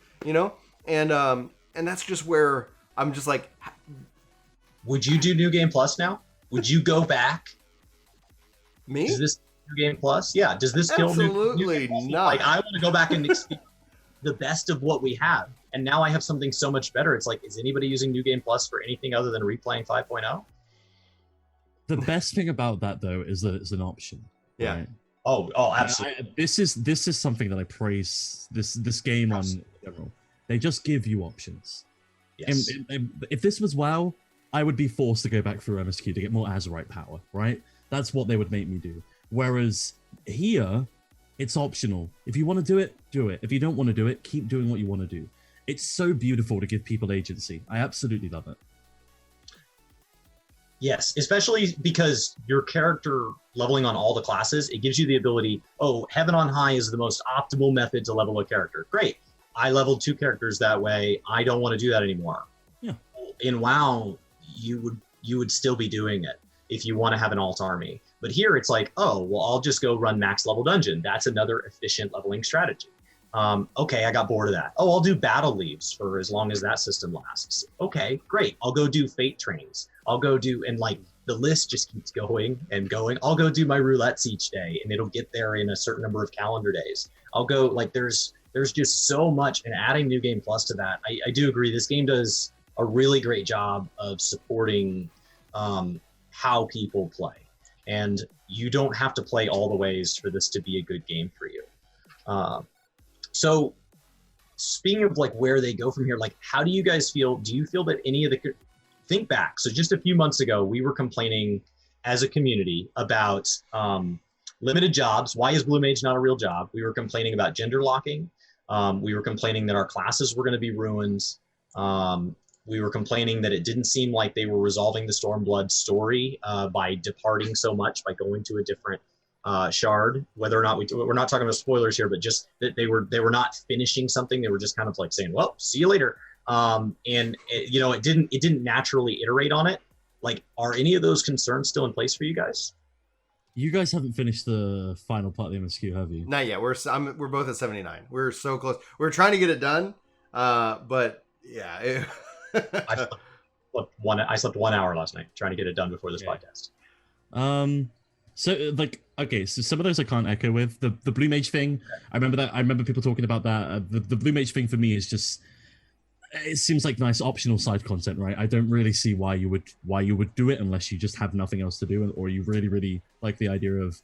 And that's just where I'm just like, would you do New Game Plus now? Would you go back? Me? Is this New Game Plus? Yeah. Does this kill Absolutely not. Like, I want to go back and experience the best of what we have, and now I have something so much better. It's like, is anybody using New Game Plus for anything other than replaying 5.0? The best thing about that, though, is that it's an option. Yeah. Right? Oh, absolutely. This is something that I praise this game on in general. They just give you options. Yes. And if this was WoW, I would be forced to go back through MSQ to get more Azerite power, right? That's what they would make me do. Whereas here, it's optional. If you want to do it, do it. If you don't want to do it, keep doing what you want to do. It's so beautiful to give people agency. I absolutely love it. Yes, especially because your character leveling on all the classes, it gives you the ability, Heaven on High is the most optimal method to level a character. Great. I leveled 2 characters that way. I don't want to do that anymore. Yeah. In WoW, you would still be doing it if you want to have an alt army. But here it's like, I'll just go run max level dungeon. That's another efficient leveling strategy. Okay, I got bored of that. I'll do battle leaves for as long as that system lasts. Okay, great. I'll go do fate trains. I'll go do, and like the list just keeps going and going. I'll go do my roulettes each day, and it'll get there in a certain number of calendar days. I'll go, like, there's just so much, and adding New Game Plus to that, I do agree. This game does a really great job of supporting how people play. And you don't have to play all the ways for this to be a good game for you. So speaking of like where they go from here, like, how do you guys feel? Do you feel that any of the, think back. So just a few months ago, we were complaining as a community about limited jobs. Why is Blue Mage not a real job? We were complaining about gender locking. We were complaining that our classes were going to be ruined. We were complaining that it didn't seem like they were resolving the Stormblood story by departing so much, by going to a different shard. Whether or not we're not talking about spoilers here, but just that they were not finishing something. They were just kind of like saying, "Well, see you later." It didn't naturally iterate on it. Like, are any of those concerns still in place for you guys? You guys haven't finished the final part of the MSQ, have you? Not yet. We're both at 79. We're so close. We're trying to get it done, but yeah. I slept 1 hour last night trying to get it done before this podcast. So some of those I can't echo with. The Blue Mage thing, I remember people talking about that. The Blue Mage thing for me is just, it seems like nice optional side content, right? I don't really see why you would do it unless you just have nothing else to do, or you really, really like the idea of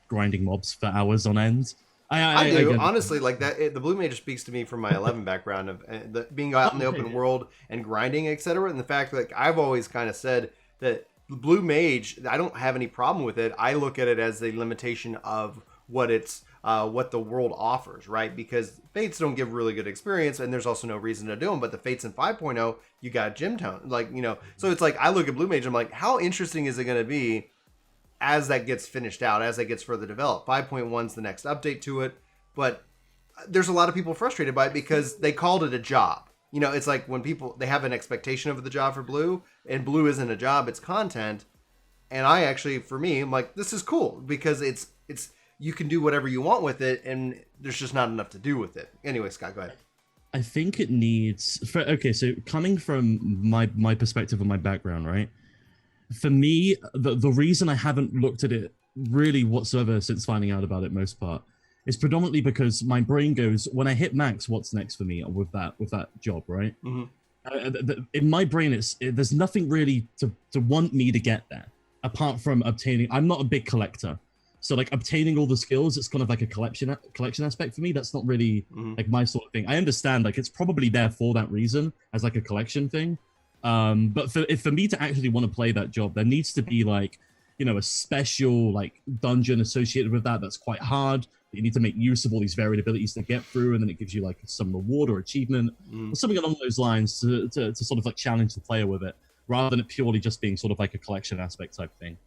grinding mobs for hours on end. I do honestly like that. The Blue Mage speaks to me from my 11 background of being out in the open world and grinding, etc. And the fact that I've always kind of said that the Blue Mage, I don't have any problem with it. I look at it as a limitation of what the world offers, right? Because Fates don't give really good experience, and there's also no reason to do them. But the Fates in 5.0, you got Gym Town, so it's like I look at Blue Mage, I'm like, how interesting is it going to be as that gets finished out, as that gets further developed? 5.1's the next update to it, but there's a lot of people frustrated by it because they called it a job. It's like when they have an expectation of the job for Blue, and Blue isn't a job, it's content. And I actually, for me, I'm like, this is cool because it's you can do whatever you want with it, and there's just not enough to do with it. Anyway, Scott, go ahead. I think it needs... so coming from my perspective and my background, right? For me, the reason I haven't looked at it really whatsoever since finding out about it most part is predominantly because my brain goes, when I hit max, what's next for me with that job, right? Mm-hmm. In my brain, there's nothing really to want me to get there, apart from obtaining... I'm not a big collector. So like obtaining all the skills, it's kind of like a collection aspect for me. That's not really like my sort of thing. I understand like it's probably there for that reason as like a collection thing. But for me to actually want to play that job, there needs to be like, a special like dungeon associated with that's quite hard. You need to make use of all these varied abilities to get through, and then it gives you like some reward or achievement or something along those lines to sort of like challenge the player with it, rather than it purely just being sort of like a collection aspect type thing.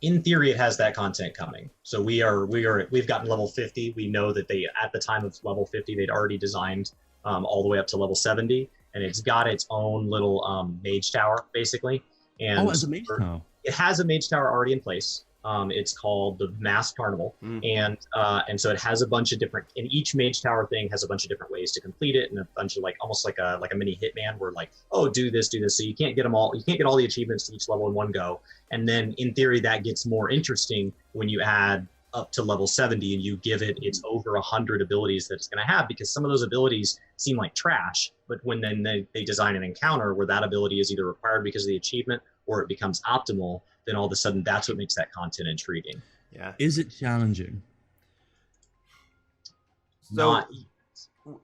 In theory, it has that content coming. So we've gotten level 50. We know that at the time of level 50, they'd already designed all the way up to level 70, and it's got its own little mage tower, basically. And it's a mage tower. It has a mage tower already in place. It's called the Mass Carnival, and so it has a bunch of different. And each mage tower thing has a bunch of different ways to complete it, and a bunch of like almost like a mini Hitman, where like, oh, do this. So you can't get them all. You can't get all the achievements to each level in one go. And then in theory, that gets more interesting when you add up to level 70 and you give it its over 100 abilities that it's going to have, because some of those abilities seem like trash, but when then they design an encounter where that ability is either required because of the achievement or it becomes optimal, then all of a sudden that's what makes that content intriguing. Yeah. Is it challenging? So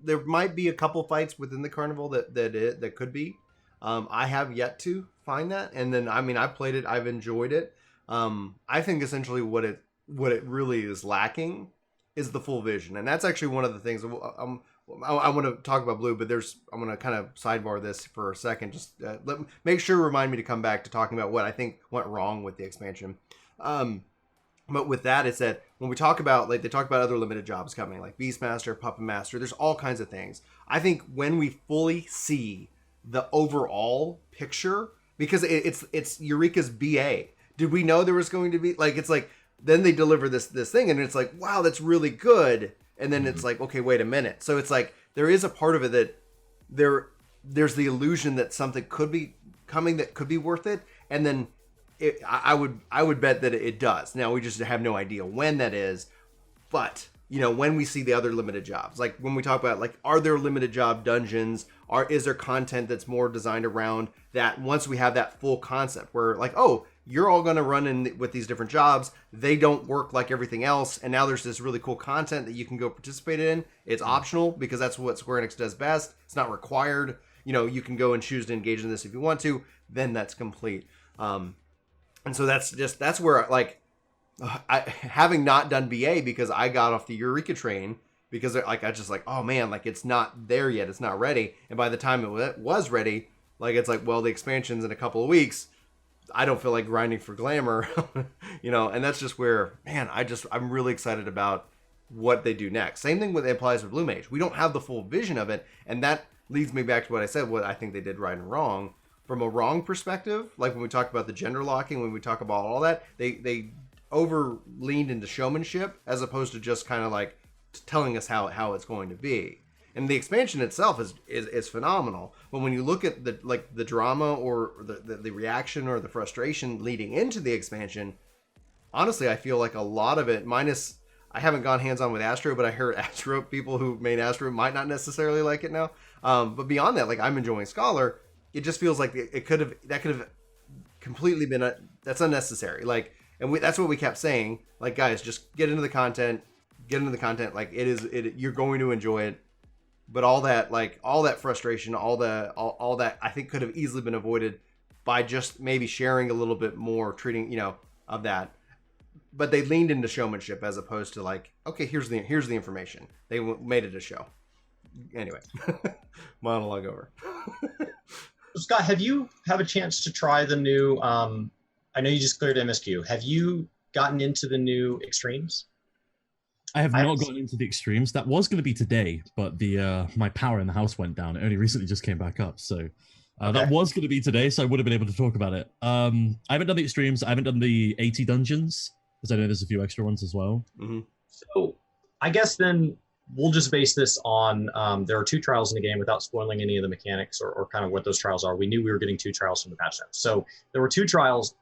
there might be a couple fights within the carnival that could be. I have yet to find that, and then I played it. I've enjoyed it. I think essentially what it really is lacking is the full vision, and that's actually one of the things. I want to talk about Blue, but I'm going to kind of sidebar this for a second. Just remind me to come back to talking about what I think went wrong with the expansion. But with that, it's that when we talk about, like, they talk about other limited jobs coming, like Beastmaster, Puppet Master, there's all kinds of things. I think when we fully see the overall picture, because it's Eureka's BA. Did we know there was going to be, like, it's like, then they deliver this thing, and it's like, wow, that's really good. And then it's like, okay, wait a minute. So it's like, there is a part of it that there's the illusion that something could be coming that could be worth it. And then I would bet that it does. Now, we just have no idea when that is. But, when we see the other limited jobs, like when we talk about, like, are there limited job dungeons? Is there content that's more designed around that once we have that full concept where, like, oh, you're all going to run in with these different jobs. They don't work like everything else. And now there's this really cool content that you can go participate in. It's optional because that's what Square Enix does best. It's not required. You can go and choose to engage in this if you want to. Then that's complete. And so that's where, like, having not done BA because I got off the Eureka train because like I just like, oh man, like it's not there yet, it's not ready. And by the time it was ready, like it's like, well, the expansion's in a couple of weeks. I don't feel like grinding for glamour, and that's just where, man, I'm really excited about what they do next. Same thing with applies with Blue Mage. We don't have the full vision of it, and that leads me back to what I said, what I think they did right and wrong. From a wrong perspective, like when we talk about the gender locking, when we talk about all that, they over leaned into showmanship as opposed to just kind of like telling us how it's going to be. And the expansion itself is phenomenal. But when you look at the drama or the reaction or the frustration leading into the expansion, honestly, I feel like a lot of it, minus I haven't gone hands on with Astro, but I heard Astro people who made Astro might not necessarily like it now. But beyond that, like I'm enjoying Scholar. It just feels like that could have completely been that's unnecessary. Like, and that's what we kept saying. Like, guys, just get into the content. Like you're going to enjoy it. But all that frustration, all that I think could have easily been avoided by just maybe sharing a little bit more, treating of that. But they leaned into showmanship as opposed to like, okay, here's the information. They made it a show. Anyway, monologue over. Scott, have you have a chance to try the new? I know you just cleared MSQ. Have you gotten into the new extremes? I have not gotten into the extremes. That was going to be today, but my power in the house went down. It only recently just came back up, so that was going to be today. So I would have been able to talk about it. I haven't done the extremes. I haven't done the 80 dungeons because I know there's a few extra ones as well. Mm-hmm. So I guess then we'll just base this on there are 2 trials in the game without spoiling any of the mechanics or kind of what those trials are. We knew we were getting 2 trials from the patch notes, so there were 2 trials.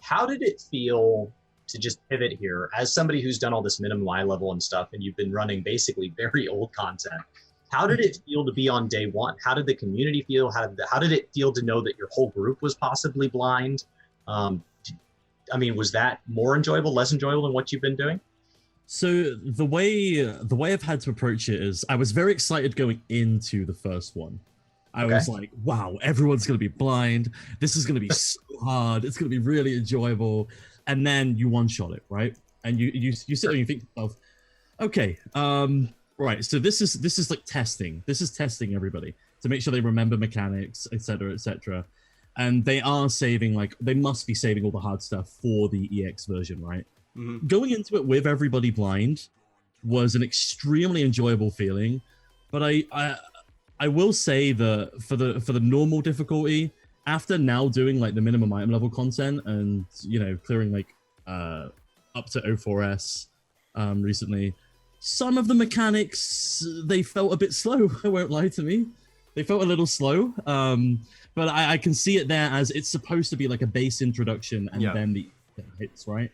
How did it feel? To just pivot here, as somebody who's done all this minimum eye level and stuff, and you've been running basically very old content, how did it feel to be on day one? How did the community feel? How did it feel to know that your whole group was possibly blind? I mean, was that more enjoyable, less enjoyable than what you've been doing? So the way I've had to approach it is, I was very excited going into the first one. I was like, wow, everyone's going to be blind. This is going to be so hard. It's going to be really enjoyable. And then you one-shot it, right? And you sit there and you think to yourself, okay, right, so this is like testing. This is testing everybody to make sure they remember mechanics, etc., etc. And they must be saving all the hard stuff for the EX version, right? Mm-hmm. Going into it with everybody blind was an extremely enjoyable feeling, but I will say that for the normal difficulty, after now doing like the minimum item level content and clearing like up to 04S recently, some of the mechanics they felt a bit slow. I won't lie to me, they felt a little slow. But I can see it there as it's supposed to be like a base introduction and then the hits, right?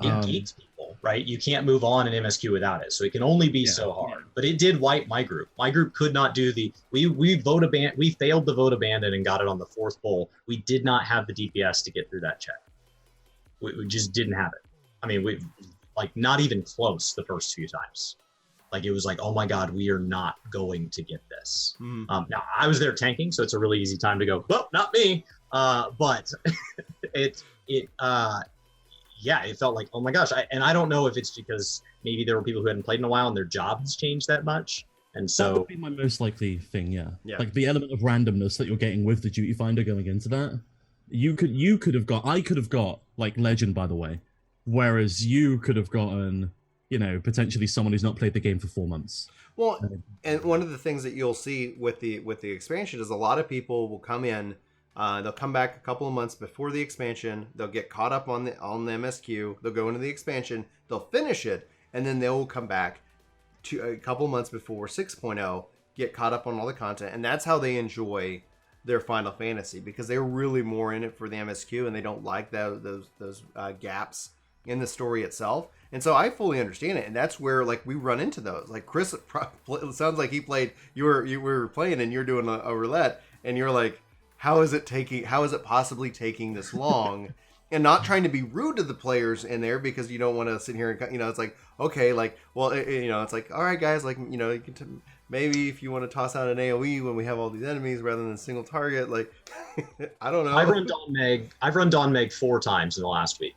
It geeks people, right? You can't move on in MSQ without it, so it can only be so hard. But it did wipe my group. My group could not do we failed the vote abandon and got it on the 4th pull. We did not have the DPS to get through that check. We just didn't have it. I mean, we not even close the first 2 times. Like it was like, oh my god, we are not going to get this. Now I was there tanking, so it's a really easy time to go, well, not me. But it felt like, oh my gosh. I don't know if it's because maybe there were people who hadn't played in a while and their job has changed that much. And so that would be my most likely thing, yeah. Like the element of randomness that you're getting with the duty finder going into that. I could have got like Legend, by the way, whereas you could have gotten, potentially someone who's not played the game for 4 months. Well, and one of the things that you'll see with the expansion is a lot of people will come in. They'll come back a couple of months before the expansion. They'll get caught up on the MSQ. They'll go into the expansion. They'll finish it, and then they will come back to a couple of months before 6.0, get caught up on all the content, and that's how they enjoy their Final Fantasy, because they're really more in it for the MSQ, and they don't like those gaps in the story itself. And so I fully understand it, and that's where like we run into those. Like Chris, it sounds like he played. You were playing, and you're doing a roulette, and you're like, how is it possibly taking this long? And not trying to be rude to the players in there, because you don't want to sit here and it's like, okay, like, well, it's like, all right, guys, like, you can maybe if you want to toss out an AOE when we have all these enemies rather than a single target, like, I don't know. I've run Dawn Meg 4 times in the last week,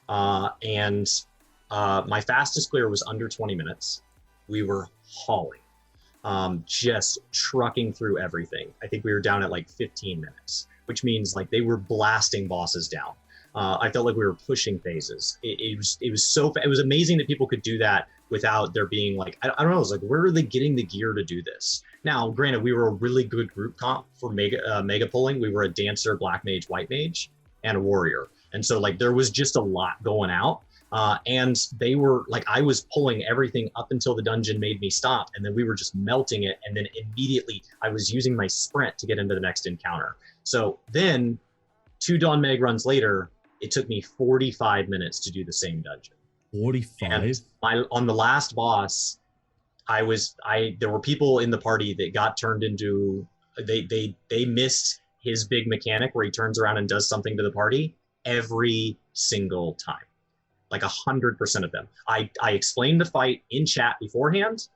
and my fastest clear was under 20 minutes. We were hauling, just trucking through everything. I think we were down at like 15 minutes, which means like they were blasting bosses down. I felt like we were pushing phases. It was amazing that people could do that without there being like, I don't know, it was like, where are they getting the gear to do this? Now, granted, we were a really good group comp for mega pulling. We were a dancer, black mage, white mage, and a warrior. And so like there was just a lot going out. And they were like, I was pulling everything up until the dungeon made me stop. And then we were just melting it. And then immediately I was using my sprint to get into the next encounter. So then 2 Dawn Meg runs later, it took me 45 minutes to do the same dungeon. 45? And on the last boss, there were people in the party that got turned into, they missed his big mechanic where he turns around and does something to the party every single time. Like 100% of them. I explained the fight in chat beforehand.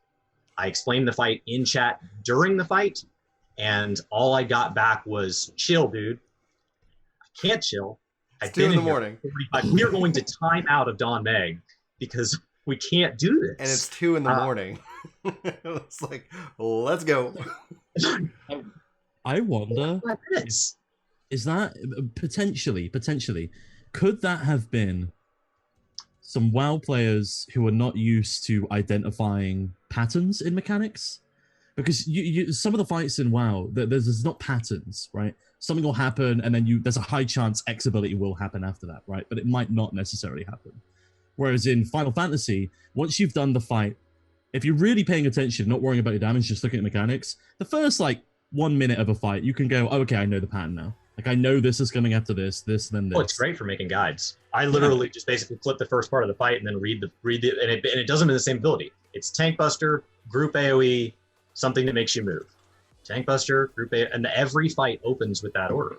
I explained the fight in chat during the fight. And all I got back was, chill, dude. I can't chill. It's 2 in the morning. We are going to time out of Dawn Meg because we can't do this. And it's 2 in the morning. It's like, let's go. I wonder, is that potentially, could that have been some WoW players who are not used to identifying patterns in mechanics? Because some of the fights in WoW, there's not patterns, right? Something will happen, and then there's a high chance X ability will happen after that, right? But it might not necessarily happen. Whereas in Final Fantasy, once you've done the fight, if you're really paying attention, not worrying about your damage, just looking at mechanics, the first like 1 minute of a fight, you can go, oh, okay, I know the pattern now. Like I know this is coming after this, then this. Oh, it's great for making guides. I literally just basically flip the first part of the fight and then read it, and it does them in the same ability. It's Tank Buster, Group AoE, something that makes you move. Tank Buster, Group A, and every fight opens with that order.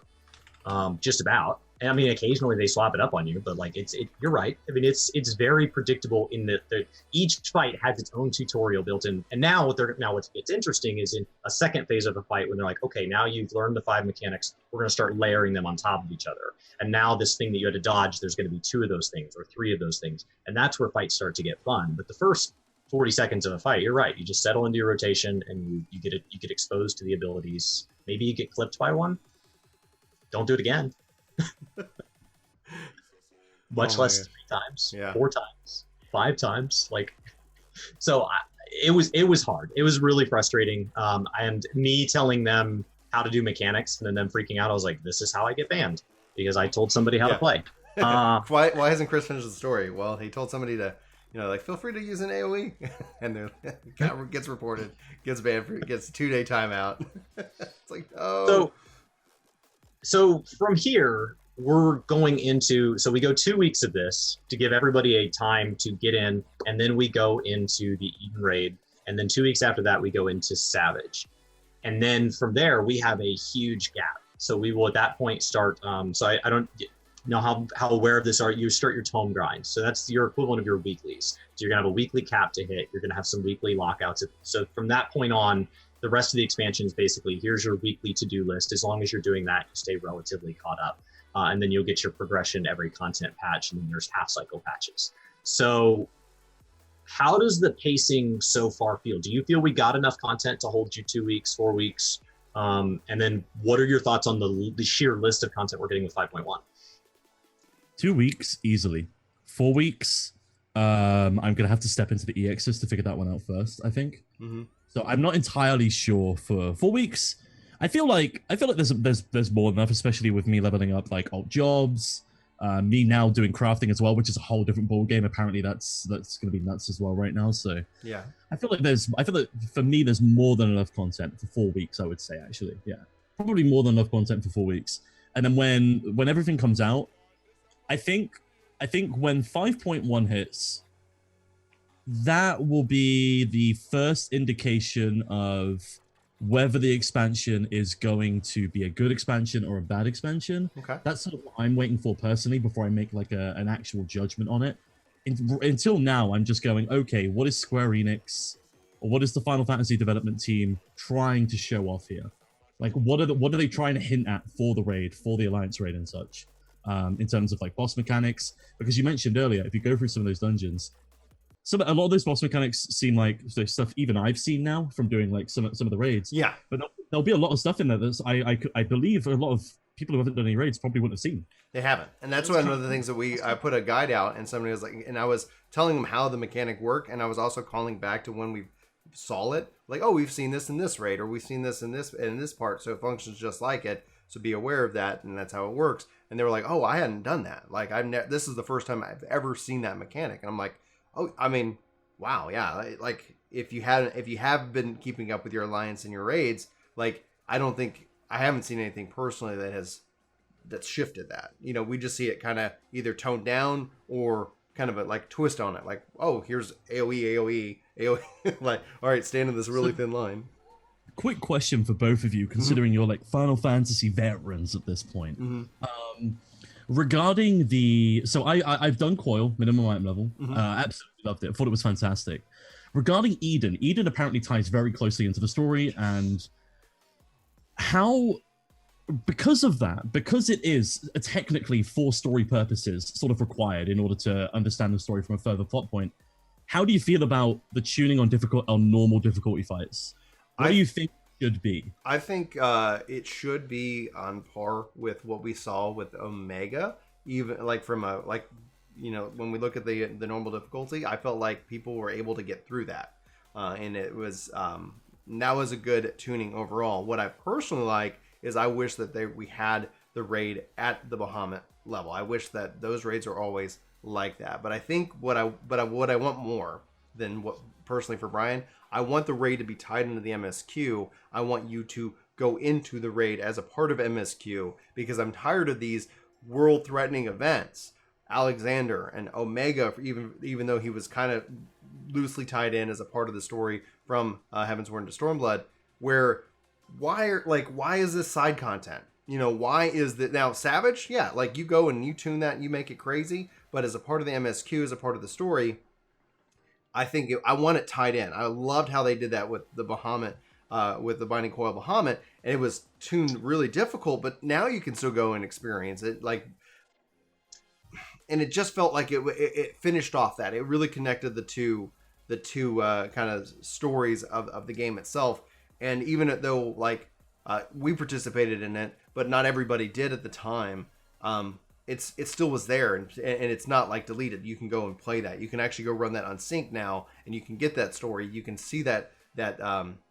Just about. And I mean, occasionally they swap it up on you, but like you're right. I mean, it's very predictable in that each fight has its own tutorial built in. And now what's interesting is in a second phase of a fight when they're like, okay, now you've learned the 5 mechanics, we're going to start layering them on top of each other. And now this thing that you had to dodge, there's going to be 2 of those things or 3 of those things, and that's where fights start to get fun. But the first 40 seconds of a fight, you're right. You just settle into your rotation and you get exposed to the abilities. Maybe you get clipped by one. Don't do it again. Much less 3 times, 4 times, 5 times. Like, so it was hard. It was really frustrating. And me telling them how to do mechanics and then them freaking out, I was like, this is how I get banned because I told somebody how to play. Why hasn't Chris finished the story? Well, he told somebody to, like, feel free to use an AoE, and then gets reported, gets banned, gets 2-day timeout. It's like, oh. So from here, we're going into, so we go 2 weeks of this to give everybody a time to get in, and then we go into the Eden Raid, and then 2 weeks after that, we go into Savage. And then from there, we have a huge gap. So we will at that point start, so I don't know how aware of this are. You start your tome grind. So that's your equivalent of your weeklies. So you're gonna have a weekly cap to hit. You're gonna have some weekly lockouts. So from that point on, the rest of the expansion is basically, here's your weekly to-do list. As long as you're doing that, you stay relatively caught up. And then you'll get your progression every content patch, and then there's half-cycle patches. So how does the pacing so far feel? Do you feel we got enough content to hold you 2 weeks, 4 weeks? And then what are your thoughts on the sheer list of content we're getting with 5.1? 2 weeks, easily. 4 weeks, I'm going to have to step into the EXs to figure that one out first, I think. Mm-hmm. So I'm not entirely sure for 4 weeks. I feel like there's more than enough, especially with me leveling up like alt jobs, me now doing crafting as well, which is a whole different ball game. Apparently that's going to be nuts as well right now. So yeah, I feel like for me there's more than enough content for 4 weeks. I would say actually, yeah, probably more than enough content for 4 weeks. And then when everything comes out, I think when 5.1 hits, that will be the first indication of whether the expansion is going to be a good expansion or a bad expansion. Okay. That's sort of what I'm waiting for personally before I make like an actual judgment on it. Until now, I'm just going, okay, what is Square Enix or what is the Final Fantasy development team trying to show off here? Like, what are they trying to hint at for the raid, for the Alliance raid and such, in terms of like boss mechanics? Because you mentioned earlier, if you go through some of those dungeons, a lot of those boss mechanics seem like the stuff even I've seen now from doing like some of the raids. Yeah, But there'll be a lot of stuff in there that's I believe a lot of people who haven't done any raids probably wouldn't have seen. they haven't, and that's one of the things that I put a guide out, and somebody was like, and I was telling them how the mechanic worked, and I was also calling back to when we saw it, like, oh, we've seen this in this raid, or we've seen this in this part, so it functions just like it. So be aware of that, and that's how it works. And they were like, oh, I hadn't done that. Like this is the first time I've ever seen that mechanic, and I'm like, oh, I mean, wow, yeah. Like if you have been keeping up with your alliance and your raids, like I haven't seen anything personally that's shifted that. You know, we just see it kind of either toned down or kind of a like twist on it. Like, oh, here's AOE. Like, all right, stand in this really thin line. Quick question for both of you, considering you're like Final Fantasy veterans at this point. Regarding I've done Coil, minimum item level. Absolutely loved it. I thought it was fantastic. Regarding Eden apparently ties very closely into the story, and how, because of that, because it is technically for story purposes sort of required in order to understand the story from a further plot point, how do you feel about the tuning on normal difficulty fights? What do you think it should be? I think it should be on par with what we saw with Omega, even like from a when we look at the normal difficulty, I felt like people were able to get through that, and it was that was a good tuning overall. What I personally like is I wish that we had the raid at the Bahamut level. I wish that those raids are always like that. But I think what I want more than what personally for Brian, I want the raid to be tied into the MSQ. I want you to go into the raid as a part of MSQ, because I'm tired of these world-threatening events. Alexander and Omega, even though he was kind of loosely tied in as a part of the story from Heavensward into Stormblood, where why is this side content? You know, why is that now Savage? Yeah, like you go and you tune that and you make it crazy, but as a part of the MSQ, as a part of the story, I think I want it tied in. I loved how they did that with the Bahamut, with the Binding Coil Bahamut, and it was tuned really difficult, but now you can still go and experience it, like, and it just felt like it finished off that. It really connected the two kind of stories of the game itself. And even though like we participated in it, but not everybody did at the time, it still was there, and it's not like deleted. You can go and play that. You can actually go run that on sync now, and you can get that story. You can see that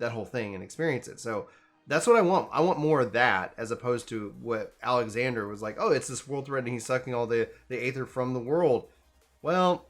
whole thing and experience it. So that's what I want. I want more of that, as opposed to what Alexander was like. Oh, it's this world threatening. He's sucking all the aether from the world. Well,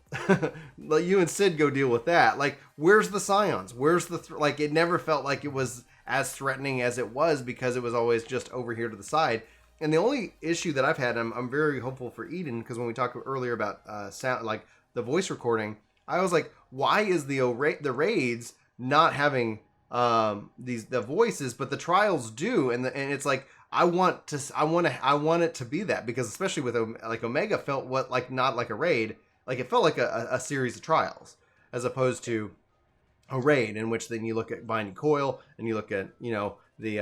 let you and Sid go deal with that. Like, where's the Scions? Where's the like? It never felt like it was as threatening as it was, because it was always just over here to the side. And the only issue that I've had, I'm very hopeful for Eden, because when we talked earlier about sound, like the voice recording, I was like, why is the raids not having the voices, but the trials do? And it's like, I want it to be that, because especially with like Omega felt not like a raid, like it felt like a series of trials, as opposed to a raid in which then you look at Binding Coil and you look at the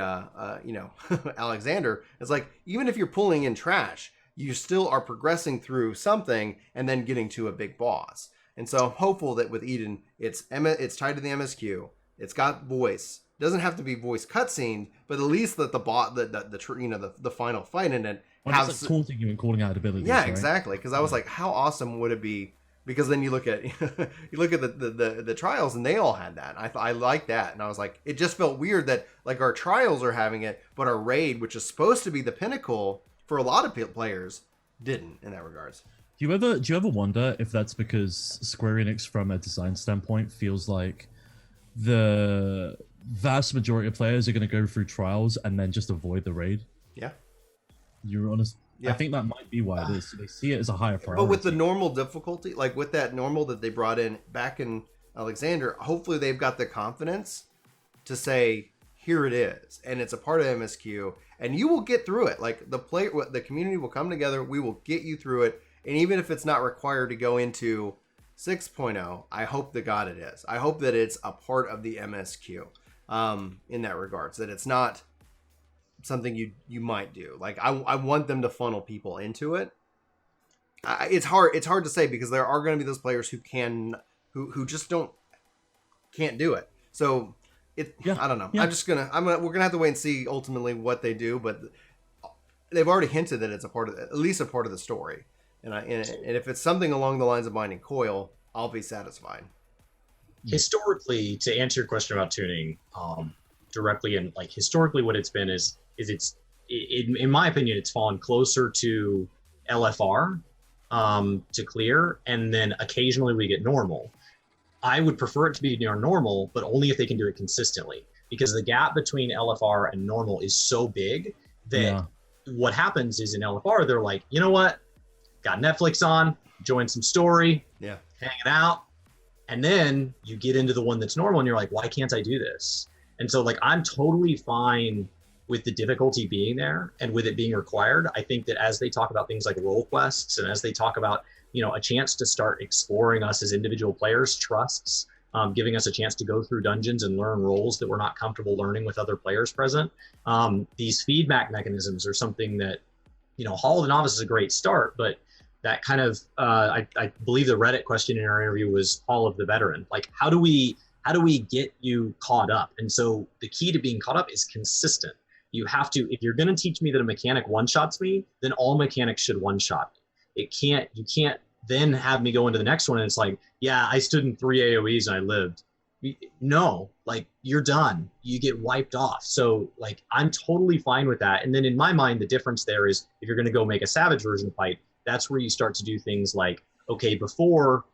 Alexander. It's like, even if you're pulling in trash, you still are progressing through something and then getting to a big boss. And so I'm hopeful that with Eden, it's tied to the MSQ. It's got voice. It doesn't have to be voice cutscene, but at least that the final fight in it has like taunting you and calling out abilities. Yeah, right? exactly. Because I was like, how awesome would it be? Because then you look at the trials, and they all had that. I like that, and I was like, it just felt weird that like our trials are having it, but our raid, which is supposed to be the pinnacle for a lot of players, didn't in that regards. Do you ever wonder if that's because Square Enix, from a design standpoint, feels like the vast majority of players are going to go through trials and then just avoid the raid? Yeah, you're honest. Yeah. I think that might be why it is. They see it as a higher priority. But with the normal difficulty, like with that normal that they brought in back in Alexander, hopefully they've got the confidence to say, here it is, and it's a part of MSQ, and you will get through it. Like the community will come together, we will get you through it, and even if it's not required to go into 6.0, I hope to God it is. I hope that it's a part of the MSQ in that regards, that it's not something you might do. Like I want them to funnel people into it. It's hard to say, because there are going to be those players who who just can't do it. So I don't know. Yeah. We're gonna have to wait and see ultimately what they do, but they've already hinted that it's at least a part of the story. And if it's something along the lines of Binding Coil, I'll be satisfied. Historically, to answer your question about tuning directly, and like historically what it's been is it's in my opinion, it's fallen closer to LFR to clear, and then occasionally we get normal. I would prefer it to be near normal, but only if they can do it consistently, because the gap between LFR and normal is so big that what happens is in LFR, they're like, you know what? Got Netflix on, enjoying some story, hanging out. And then you get into the one that's normal and you're like, why can't I do this? And so like, I'm totally fine with the difficulty being there and with it being required. I think that as they talk about things like role quests, and as they talk about, a chance to start exploring us as individual players, trusts, giving us a chance to go through dungeons and learn roles that we're not comfortable learning with other players present. These feedback mechanisms are something that, Hall of the Novice is a great start, but that kind of, I believe the Reddit question in our interview was Hall of the Veteran. Like, how do we get you caught up? And so the key to being caught up is consistent. You have to, if you're going to teach me that a mechanic one-shots me, then all mechanics should one-shot me. You can't then have me go into the next one and it's like, yeah, I stood in 3 AoEs and I lived. No, like, you're done. You get wiped off. So like, I'm totally fine with that. And then in my mind, the difference there is if you're going to go make a Savage version fight, that's where you start to do things like, okay, before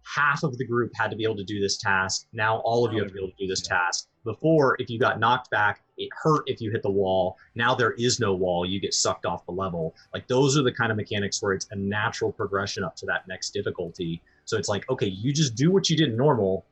half of the group had to be able to do this task. Now all of you have to be able to do this task. Before, if you got knocked back, it hurt if you hit the wall. Now there is no wall. You get sucked off the level. Like, those are the kind of mechanics where it's a natural progression up to that next difficulty. So it's like, okay, you just do what you did normal,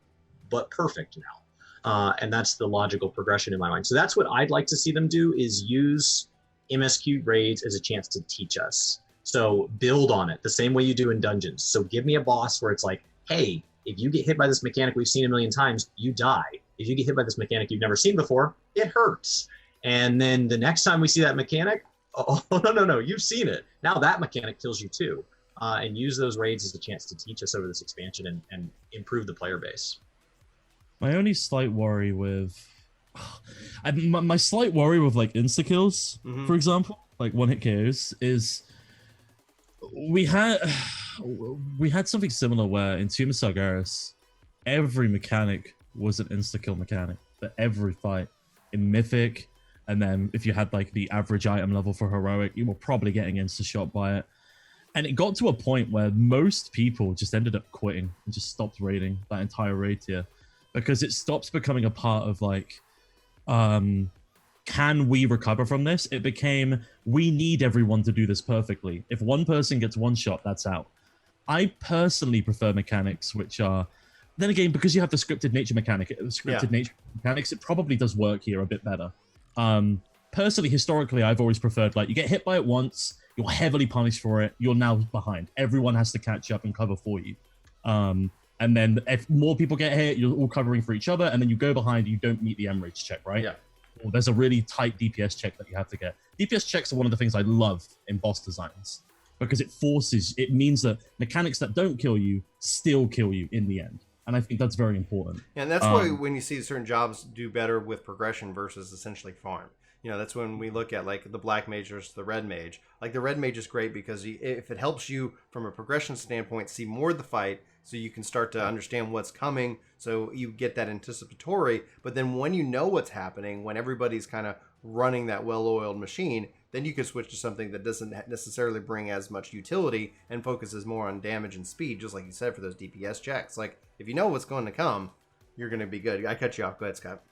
but perfect now. And that's the logical progression in my mind. So that's what I'd like to see them do, is use MSQ raids as a chance to teach us. So build on it the same way you do in dungeons. So give me a boss where it's like, hey, if you get hit by this mechanic we've seen a million times, you die. If you get hit by this mechanic you've never seen before, it hurts. And then the next time we see that mechanic, oh, no, you've seen it. Now that mechanic kills you too. And use those raids as a chance to teach us over this expansion and improve the player base. My only slight worry with... my slight worry with like insta-kills, for example, like one-hit KOs, is... We had something similar where in Tomb of Sargeras, every mechanic was an insta-kill mechanic for every fight. In Mythic, and then if you had like the average item level for Heroic, you were probably getting insta-shot by it. And it got to a point where most people just ended up quitting and just stopped raiding that entire raid tier, because it stops becoming a part of like, can we recover from this? It became, we need everyone to do this perfectly. If one person gets one shot, that's out. I personally prefer mechanics which are, then again, because you have the scripted nature mechanics, it probably does work here a bit better. Personally, historically, I've always preferred, like, you get hit by it once, you're heavily punished for it, you're now behind. Everyone has to catch up and cover for you. And then if more people get hit, you're all covering for each other, and then you go behind, you don't meet the M-Rage check, right? Yeah. Or there's a really tight DPS check that you have to get. DPS checks are one of the things I love in boss designs, because it means that mechanics that don't kill you still kill you in the end. And I think that's very important. And that's why when you see certain jobs do better with progression versus essentially farm. That's when we look at like the black mage versus the red mage. Like the red mage is great because if it helps you from a progression standpoint see more of the fight, so you can start to understand what's coming, so you get that anticipatory. But then when you know what's happening, when everybody's kind of running that well-oiled machine, then you can switch to something that doesn't necessarily bring as much utility and focuses more on damage and speed, just like you said, for those DPS checks. Like, if you know what's going to come, you're going to be good. I cut you off. Go ahead, Scott.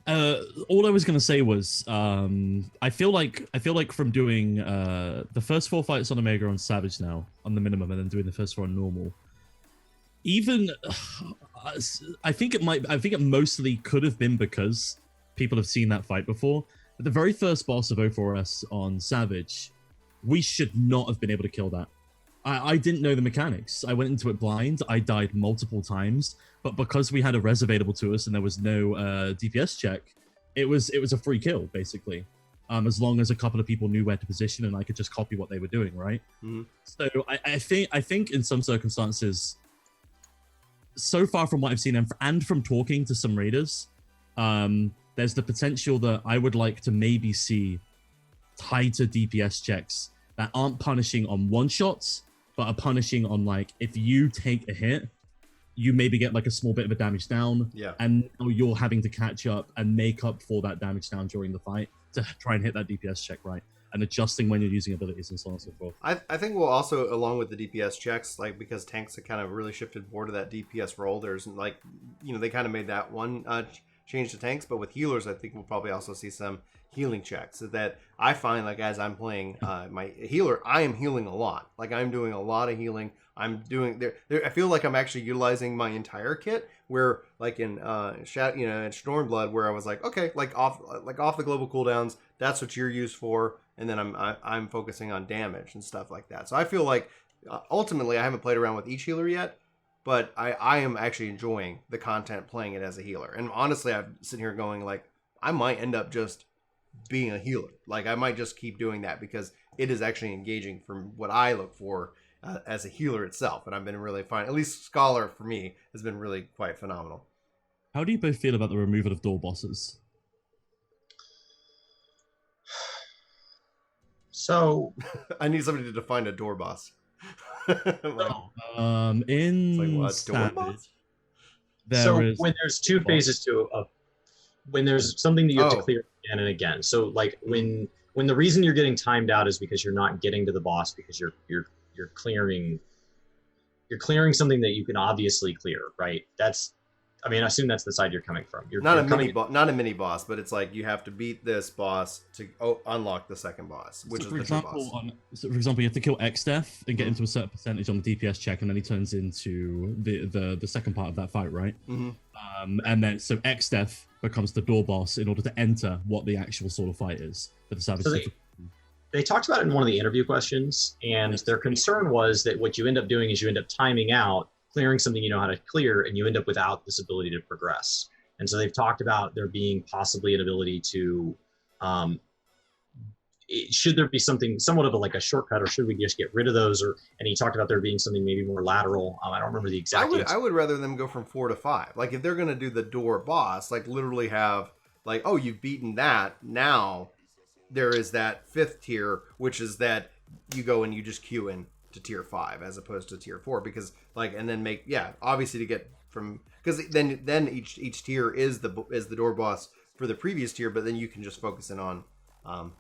All I was going to say was, I feel like from doing the first 4 fights on Omega on Savage now, on the minimum, and then doing the first 4 on normal, even, I think it mostly could have been because people have seen that fight before. But the very first boss of O4S on Savage, we should not have been able to kill that. I didn't know the mechanics. I went into it blind. I died multiple times, but because we had a res available to us and there was no DPS check, it was a free kill basically. As long as a couple of people knew where to position and I could just copy what they were doing, right? Mm-hmm. So I think in some circumstances, so far from what I've seen and from talking to some raiders, there's the potential that I would like to maybe see tighter DPS checks that aren't punishing on one shots, but are punishing on like if you take a hit, you maybe get like a small bit of a damage down, and now you're having to catch up and make up for that damage down during the fight to try and hit that DPS check right, and adjusting when you're using abilities and so on and so forth. I think we'll also, along with the DPS checks, like because tanks have kind of really shifted more to that DPS role, there's like, you know, they kind of made that one change to tanks, but with healers, I think we'll probably also see some healing checks that I find like as I'm playing my healer, I am healing a lot. Like I'm doing a lot of healing. I'm doing there. I feel like I'm actually utilizing my entire kit. Where like in in Stormblood, where I was like, okay, like off the global cooldowns, that's what you're used for, and then I'm focusing on damage and stuff like that. So I feel like ultimately I haven't played around with each healer yet, but I am actually enjoying the content playing it as a healer. And honestly, I'm sitting here going like, I might end up just being a healer. Like I might just keep doing that because it is actually engaging from what I look for as a healer itself. And I've been really fine. At least Scholar for me has been really quite phenomenal. How do you both feel about the removal of door bosses? So I need somebody to define a door boss. In like what, Savage, when there's two phases to when there's something that you have to clear again and again. So like when the reason you're getting timed out is because you're not getting to the boss because you're clearing something that you can obviously clear, right? I assume that's the side you're coming from. Not a mini boss, but it's like you have to beat this boss to unlock the second boss, which is the boss. So for example, you have to kill X-Death and get into a certain percentage on the DPS check, and then he turns into the second part of that fight, right? Mm-hmm. And then so X-Death becomes the door boss in order to enter what the actual sort of fight is for the Savage. So they talked about it in one of the interview questions, and their concern was that what you end up doing is you end up timing out, clearing something you know how to clear, and you end up without this ability to progress. And so they've talked about there being possibly an ability to, should there be something somewhat of a shortcut, or should we just get rid of those? And he talked about there being something maybe more lateral. I don't remember the exact answer. I would rather them go from 4 to 5. Like if they're going to do the door boss, like literally have like, oh, you've beaten that. Now there is that 5th tier, which is that you go and you just queue in to tier 5 as opposed to tier 4, because like, and then make, obviously to get from, because then each tier is the door boss for the previous tier, but then you can just focus in on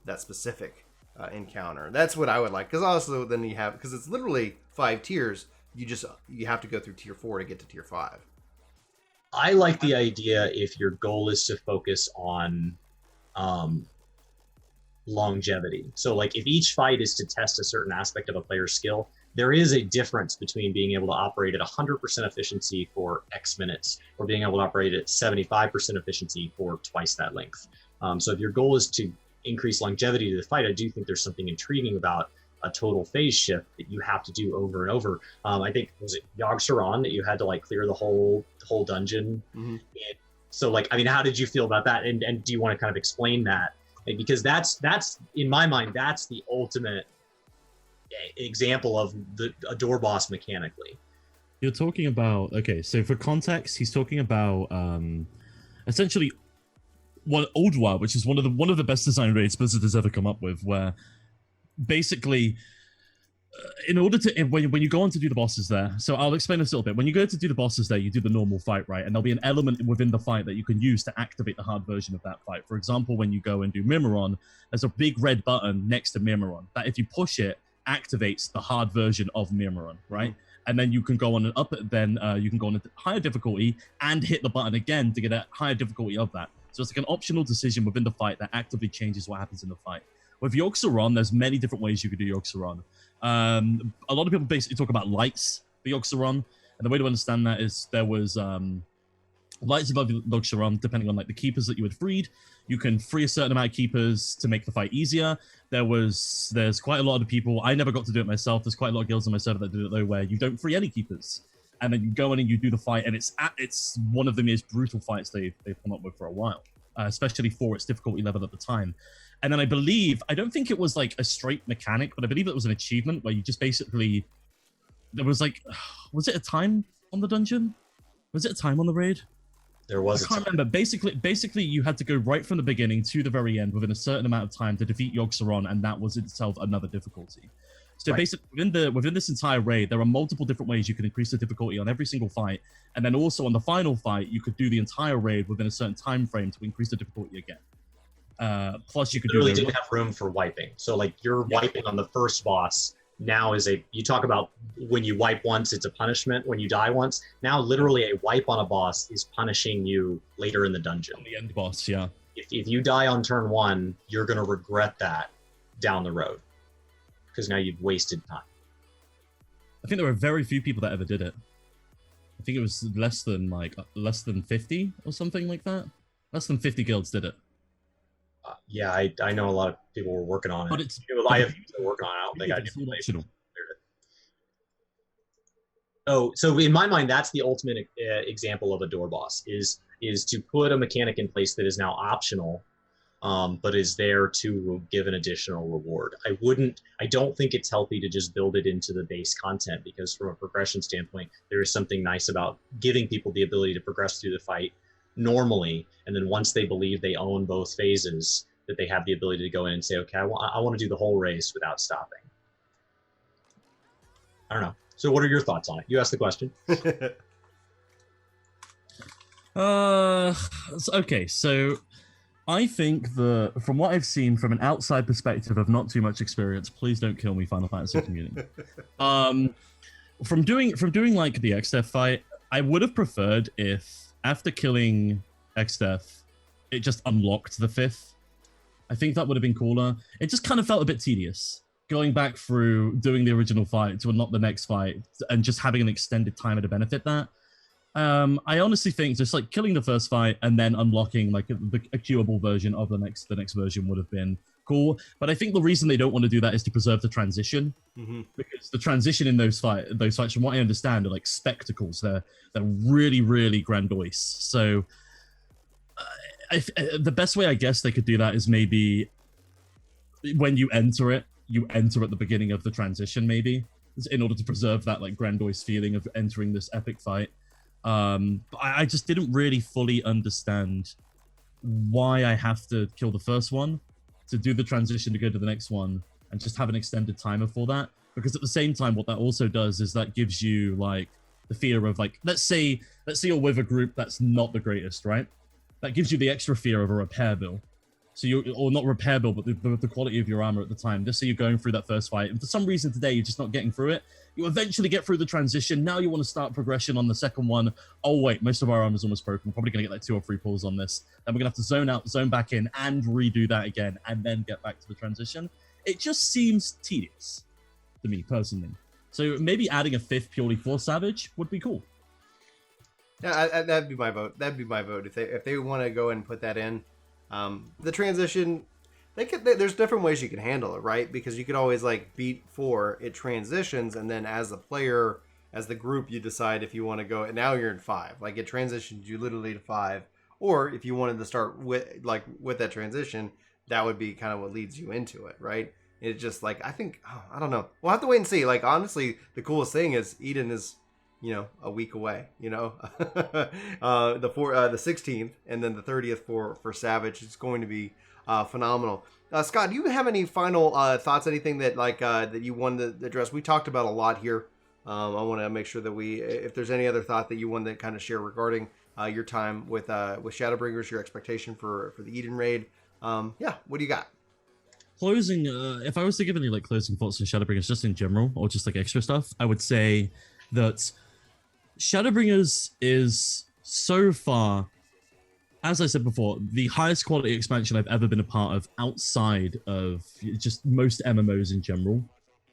that specific encounter. That's what I would like, because also then you have, because it's literally 5 tiers, you have to go through tier 4 to get to tier 5. I like the idea if your goal is to focus on longevity. So like if each fight is to test a certain aspect of a player's skill, there is a difference between being able to operate at 100% efficiency for X minutes or being able to operate at 75% efficiency for twice that length. So if your goal is to increase longevity to the fight, I do think there's something intriguing about a total phase shift that you have to do over and over. I think, was it Yogg-Saron that you had to like clear the whole dungeon? Mm-hmm. So like, how did you feel about that? And do you want to kind of explain that? Because that's in my mind, that's the ultimate example of a door boss mechanically. You're talking about, okay, so for context, he's talking about essentially Old WoW, which is one of the best design raids Blizzard has ever come up with, where basically in order to, when you go on to do the bosses there, so I'll explain this a little bit. When you go to do the bosses there, you do the normal fight, right? And there'll be an element within the fight that you can use to activate the hard version of that fight. For example, when you go and do Mimiron, there's a big red button next to Mimiron that if you push it, activates the hard version of Mimiron, right? And then you can go on and up it, then you can go on a higher difficulty and hit the button again to get a higher difficulty of that. So it's like an optional decision within the fight that actively changes what happens in the fight. With Yogg-Saron, there's many different ways you could do Yogg-Saron. A lot of people basically talk about lights for Yogg-Saron, and the way to understand that is there was lights above Yogg-Saron, depending on like the keepers that you had freed. You can free a certain amount of keepers to make the fight easier. There's quite a lot of people, I never got to do it myself, there's quite a lot of guilds on my server that do it though, where you don't free any keepers. And then you go in and you do the fight, and it's one of the most brutal fights they've come up with for a while, especially for its difficulty level at the time. And then I don't think it was like a straight mechanic, but I believe it was an achievement where you just basically, there was like, was it a time on the dungeon? Was it a time on the raid? There was. I can't remember. Basically, you had to go right from the beginning to the very end within a certain amount of time to defeat Yogg-Saron, and that was itself another difficulty. So basically, within this entire raid, there are multiple different ways you can increase the difficulty on every single fight, and then also on the final fight, you could do the entire raid within a certain time frame to increase the difficulty again. Plus, you could really didn't have room for wiping. So like you're wiping on the first boss. Now you talk about when you wipe once, it's a punishment. When you die once, now literally a wipe on a boss is punishing you later in the dungeon. On the end boss, yeah. If you die on turn 1, you're going to regret that down the road because now you've wasted time. I think there were very few people that ever did it. I think it was less than 50 or something like that. Less than 50 guilds did it. Yeah, I know a lot of people were working on it. But it's I have people working on it. I don't think I do. Optional. Oh, so in my mind, that's the ultimate example of a door boss is to put a mechanic in place that is now optional, but is there to give an additional reward. I don't think it's healthy to just build it into the base content because from a progression standpoint, there is something nice about giving people the ability to progress through the fight normally, and then once they believe they own both phases, that they have the ability to go in and say, okay, I want to do the whole race without stopping. I don't know. So what are your thoughts on it? You asked the question. Okay, so I think from what I've seen from an outside perspective of not too much experience, please don't kill me, Final Fantasy community. From doing like the XDeath fight, I would have preferred if after killing XDeath, it just unlocked the 5th. I think that would have been cooler. It just kind of felt a bit tedious going back through doing the original fight to unlock the next fight and just having an extended timer to benefit that. I honestly think just like killing the first fight and then unlocking like a queuable version of the next version would have been cool. But I think the reason they don't want to do that is to preserve the transition, because the transition in those fights, from what I understand, are like spectacles. They're really, really grandiose. So the best way I guess they could do that is maybe when you enter it, you enter at the beginning of the transition, maybe in order to preserve that like grandiose feeling of entering this epic fight. But I just didn't really fully understand why I have to kill the first one to do the transition to go to the next one and just have an extended timer for that. Because at the same time, what that also does is that gives you like the fear of like, let's say you're with a group that's not the greatest, right? That gives you the extra fear of a repair bill. So or not repair bill, but the quality of your armor at the time. Just say you're going through that first fight, and for some reason today you're just not getting through it. You eventually get through the transition. Now you want to start progression on the second one. Oh wait, most of our armor's almost broken. We're probably gonna get like 2 or 3 pulls on this. Then we're gonna have to zone out, zone back in, and redo that again, and then get back to the transition. It just seems tedious to me personally. So maybe adding a 5th purely for Savage would be cool. Yeah, that'd be my vote. That'd be my vote if they want to go and put that in. The transition, there's different ways you can handle it, right? Because you could always like beat 4, it transitions, and then as a player, as the group, you decide if you want to go. And now you're in 5, like it transitions you literally to 5. Or if you wanted to start with that transition, that would be kind of what leads you into it, right? It's just like I don't know. We'll have to wait and see. Like honestly, the coolest thing is Eden is, a week away, the 16th and then the 30th for Savage. It's going to be phenomenal. Scott, do you have any final thoughts, anything that that you wanted to address? We talked about a lot here. I want to make sure that if there's any other thought that you wanted to kind of share regarding your time with Shadowbringers, your expectation for the Eden raid. What do you got? Closing, if I was to give any like closing thoughts on Shadowbringers just in general or just like extra stuff, I would say that Shadowbringers is so far, as I said before, the highest quality expansion I've ever been a part of outside of just most MMOs in general,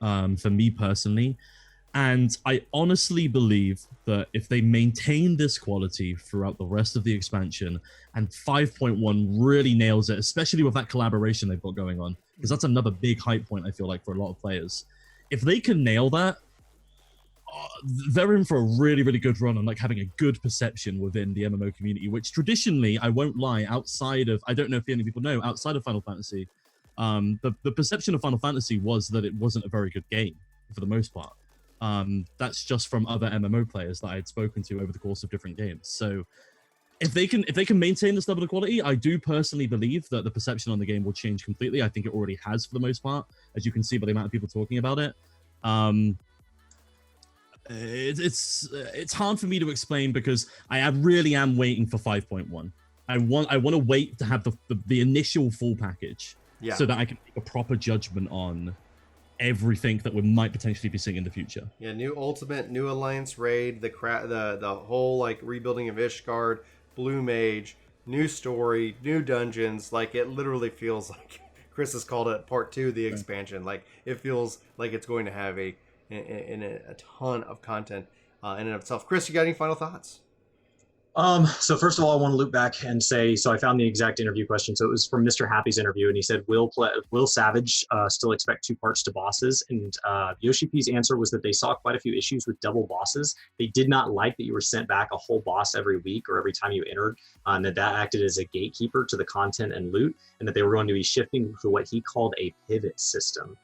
for me personally. And I honestly believe that if they maintain this quality throughout the rest of the expansion, and 5.1 really nails it, especially with that collaboration they've got going on, because that's another big hype point I feel like for a lot of players. If they can nail that, they're in for a really, really good run on like having a good perception within the MMO community, which traditionally, I won't lie, outside of, I don't know if any people know, outside of Final Fantasy, the perception of Final Fantasy was that it wasn't a very good game for the most part. That's just from other MMO players that I had spoken to over the course of different games. So if they can maintain this level of quality, I do personally believe that the perception on the game will change completely. I think it already has for the most part, as you can see by the amount of people talking about it. It's hard for me to explain because I really am waiting for 5.1. I want to wait to have the initial full package, so that I can make a proper judgment on everything that we might potentially be seeing in the future. Yeah, new Ultimate, new Alliance raid, the whole like rebuilding of Ishgard, Blue Mage, new story, new dungeons. Like it literally feels like Chris has called it part 2, the expansion. Like it feels like it's going to have a ton of content in and of itself. Chris, you got any final thoughts? So first of all, I want to loop back and say, so I found the exact interview question. So it was from Mr. Happy's interview, and he said, will Savage still expect 2 parts to bosses? And Yoshi P's answer was that they saw quite a few issues with double bosses. They did not like that you were sent back a whole boss every week or every time you entered, and that acted as a gatekeeper to the content and loot, and that they were going to be shifting to what he called a pivot system.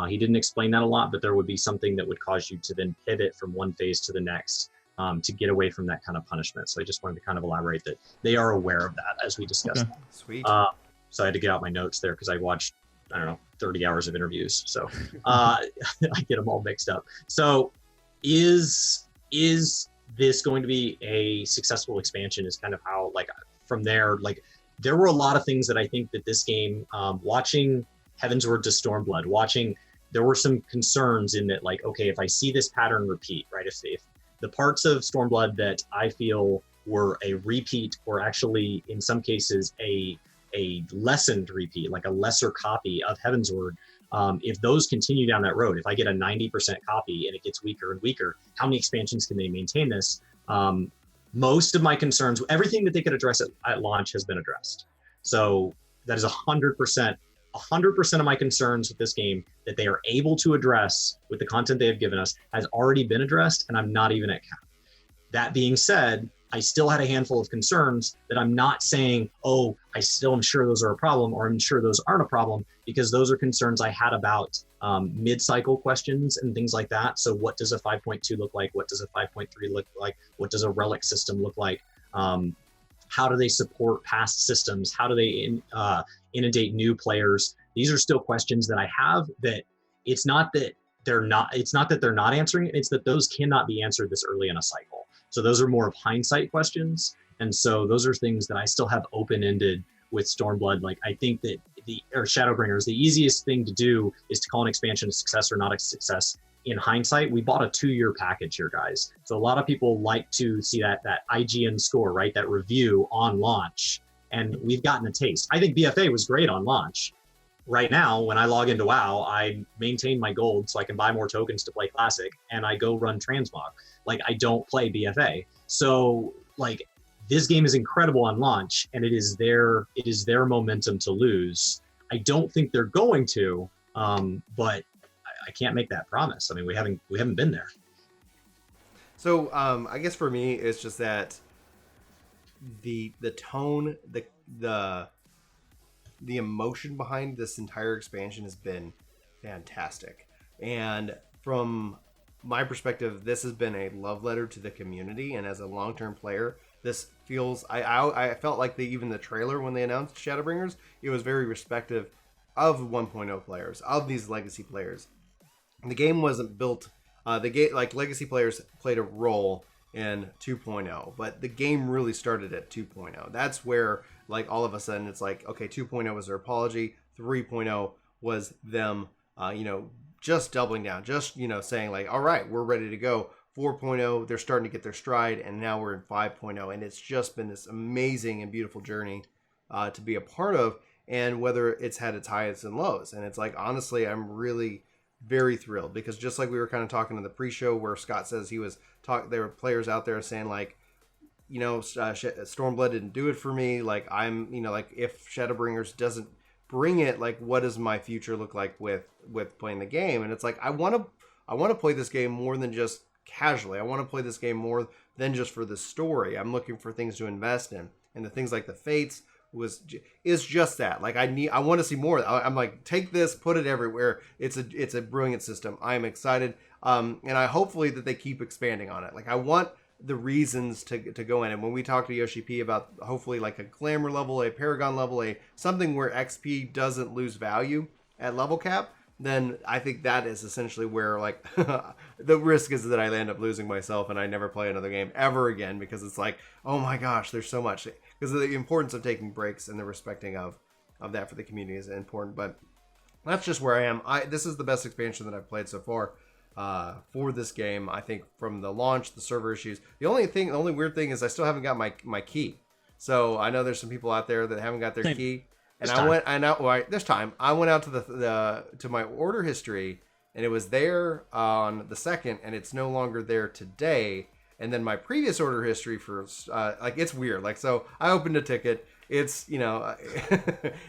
He didn't explain that a lot, but there would be something that would cause you to then pivot from one phase to the next. To get away from that kind of punishment. So I just wanted to kind of elaborate that they are aware of that as we discussed. Okay. Sweet. So I had to get out my notes there because I watched, 30 hours of interviews. So I get them all mixed up. So is this going to be a successful expansion is kind of how, like, from there, like, there were a lot of things that I think that this game, watching Heavensward to Stormblood, there were some concerns in that, like, okay, if I see this pattern repeat, right, if the parts of Stormblood that I feel were a repeat, or actually in some cases a lessened repeat, like a lesser copy of Heavensward, if those continue down that road, if I get a 90% copy and it gets weaker and weaker, how many expansions can they maintain this? Most of my concerns, everything that they could address at launch has been addressed. So that is 100% of my concerns with this game that they are able to address with the content they have given us has already been addressed, and I'm not even at cap. That being said, I still had a handful of concerns that I'm not saying, oh, I still am sure those are a problem, or I'm sure those aren't a problem, because those are concerns I had about mid-cycle questions and things like that. So what does a 5.2 look like? What does a 5.3 look like? What does a relic system look like? How do they support past systems? How do they inundate new players? These are still questions that I have, that it's not that they're not answering it, it's that those cannot be answered this early in a cycle. So those are more of hindsight questions. And so those are things that I still have open-ended with Stormblood. Like, I think that Shadowbringers, the easiest thing to do is to call an expansion a success or not a success. In hindsight, we bought a 2-year package here, guys. So a lot of people like to see that IGN score, right? That review on launch. And we've gotten a taste. I think BFA was great on launch. Right now, when I log into WoW, I maintain my gold so I can buy more tokens to play Classic, and I go run Transmog. Like, I don't play BFA. So, like, this game is incredible on launch, and it is their momentum to lose. I don't think they're going to, but I can't make that promise. I mean, we haven't been there. So I guess for me, it's just that the tone, the emotion behind this entire expansion has been fantastic. And from my perspective, this has been a love letter to the community. And as a long-term player, this feels, I felt like even the trailer when they announced Shadowbringers, it was very respective of 1.0 players, of these legacy players. The game wasn't built, like, legacy players played a role in 2.0, but the game really started at 2.0. That's where, like, all of a sudden it's like, okay, 2.0 was their apology, 3.0 was them, just doubling down, just, saying, like, all right, we're ready to go. 4.0, they're starting to get their stride, and now we're in 5.0, and it's just been this amazing and beautiful journey to be a part of, and whether it's had its highs and lows. And it's like, honestly, I'm really very thrilled, because just like we were kind of talking in the pre-show where Scott says there were players out there saying, like, Stormblood didn't do it for me. Like, I'm, like, if Shadowbringers doesn't bring it, like, what does my future look like with playing the game? And it's like, I want to play this game more than just casually. I want to play this game more than just for the story. I'm looking for things to invest in, and the things like the Fates is just that. Like, I want to see more. I'm like, take this, put it everywhere. It's a brilliant system. I'm excited. And I hopefully that they keep expanding on it. Like, I want the reasons to go in. And when we talked to Yoshi P about hopefully like a glamour level, a paragon level, a something where XP doesn't lose value at level cap, then I think that is essentially where like the risk is that I end up losing myself and I never play another game ever again, because it's like, oh my gosh, there's so much. Because the importance of taking breaks and the respecting of that for the community is important. But that's just where I am. This is the best expansion that I've played so far for this game. I think from the launch, the server issues. The only weird thing is I still haven't got my key. So I know there's some people out there that haven't got their key. And there's time. I went out to to my order history, and it was there on the 2nd, and it's no longer there today. And then my previous order history for like, it's weird. Like, so I opened a ticket. It's, you know,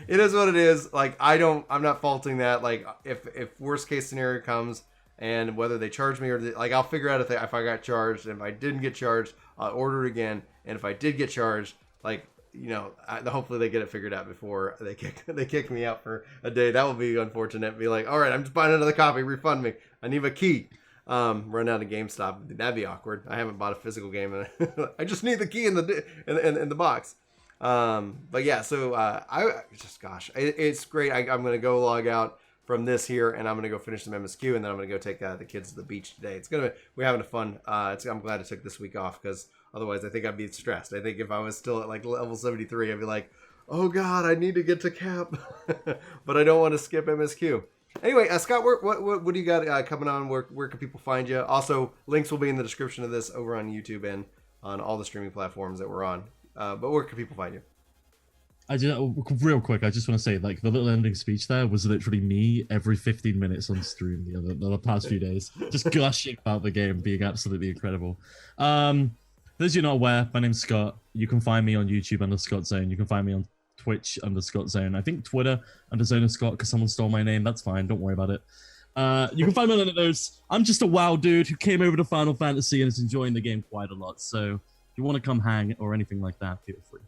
it is what it is. Like, I'm not faulting that. Like, if worst case scenario comes, and whether they charge me or like, I'll figure out if I got charged. And if I didn't get charged, I'll order it again. And if I did get charged, like, you know, hopefully they get it figured out before they kick me out for a day. That would be unfortunate. Be like, all right, I'm just buying another copy. Refund me. I need a key. Run out of GameStop. That'd be awkward. I haven't bought a physical game. I just need the key in the box. But yeah, so it's great. I'm gonna go log out from this here, and I'm gonna go finish some MSQ, and then I'm gonna go take the kids to the beach today. We're having a fun. I'm glad I took this week off, because otherwise I think I'd be stressed. I think if I was still at like level 73, I'd be like, oh god, I need to get to cap, but I don't want to skip MSQ. Anyway, Scott, what do you got coming on? Where can people find you? Also, links will be in the description of this over on YouTube and on all the streaming platforms that we're on. But where can people find you? Real quick, I just want to say, like, the little ending speech there was literally me every 15 minutes on stream the past few days, just gushing about the game being absolutely incredible. For those of you not aware, my name's Scott. You can find me on YouTube under ScottZone. You can find me on Twitch under ScottZone. I think Twitter under Zone of Scott, because someone stole my name. That's fine. Don't worry about it. You can find me on any of those. I'm just a WoW dude who came over to Final Fantasy and is enjoying the game quite a lot. So if you want to come hang or anything like that, feel free.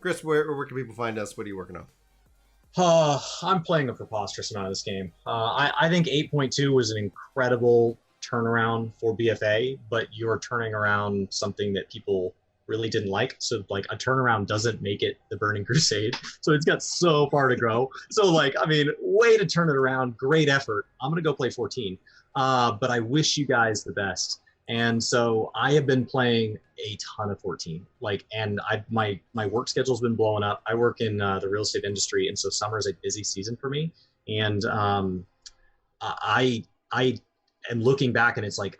Chris, where can people find us? What are you working on? I'm playing a preposterous amount of this game. I think 8.2 was an incredible turnaround for BFA, but you're turning around something that people really didn't like. So like, a turnaround doesn't make it the Burning Crusade. So it's got so far to grow. So like, I mean, way to turn it around. Great effort. I'm going to go play 14. But I wish you guys the best. And so I have been playing a ton of 14. Like, and my work schedule's been blowing up. I work in the real estate industry, and so summer is a busy season for me. And I am looking back, and it's like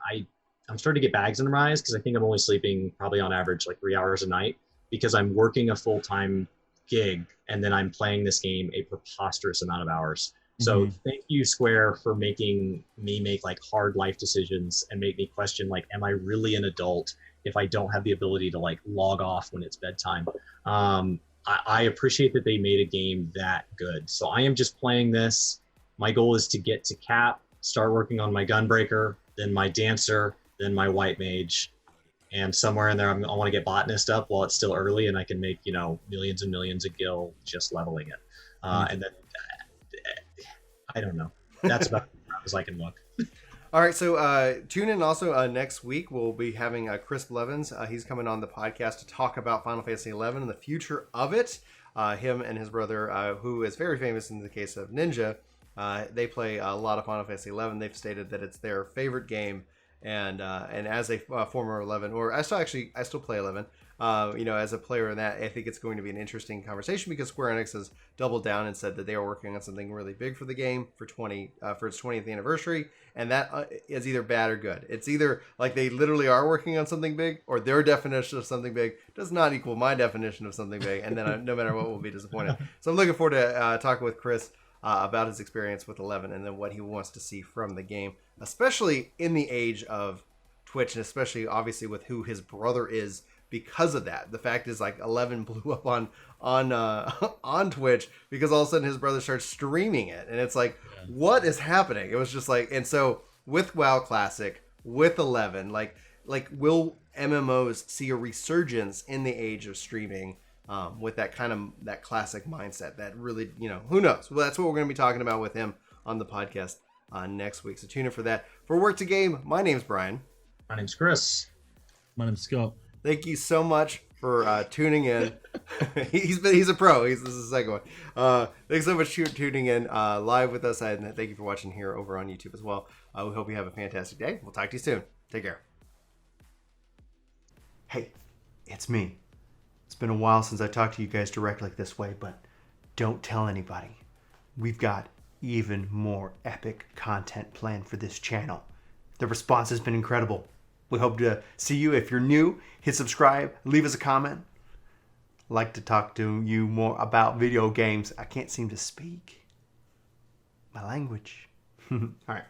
I'm starting to get bags in my eyes, because I think I'm only sleeping probably on average like 3 hours a night, because I'm working a full-time gig and then I'm playing this game a preposterous amount of hours. So thank you, Square, for making me make like hard life decisions and make me question, like, am I really an adult if I don't have the ability to like log off when it's bedtime? I appreciate that they made a game that good. So I am just playing this. My goal is to get to cap, start working on my Gunbreaker, then my Dancer, then my White Mage. And somewhere in there, I want to get Botanist up while it's still early, and I can make, you know, millions and millions of gil just leveling it. And then I don't know. That's about as I can look. All right, so tune in also next week. We'll be having Chris Blevins. He's coming on the podcast to talk about Final Fantasy XI and the future of it. Him and his brother, who is very famous in the case of Ninja, they play a lot of Final Fantasy XI. They've stated that it's their favorite game. And as a former 11, or I still play 11. You know, as a player in that, I think it's going to be an interesting conversation, because Square Enix has doubled down and said that they are working on something really big for the game for its 20th anniversary, and that is either bad or good. It's either like they literally are working on something big, or their definition of something big does not equal my definition of something big, and then no matter what, we'll be disappointed. So I'm looking forward to talking with Chris about his experience with 11, and then what he wants to see from the game, especially in the age of Twitch, and especially obviously with who his brother is. Because of that, the fact is, like, 11 blew up on Twitch because all of a sudden his brother starts streaming it, and it's like, what is happening? It was just like, and so with WoW Classic, with 11, like will MMOs see a resurgence in the age of streaming with that classic mindset that really, you know, who knows? Well, that's what we're going to be talking about with him on the podcast next week. So tune in for that. For Work to Game, my name's Brian. My name's Chris. My name's Scott. Thank you so much for tuning in. He's a pro. This is the second one. Thanks so much for tuning in live with us, and thank you for watching here over on YouTube as well. We hope you have a fantastic day. We'll talk to you soon. Take care. Hey, it's me. It's been a while since I talked to you guys directly this way, but don't tell anybody. We've got even more epic content planned for this channel. The response has been incredible. We hope to see you. If you're new, hit subscribe, leave us a comment. I'd like to talk to you more about video games. I can't seem to speak my language. All right.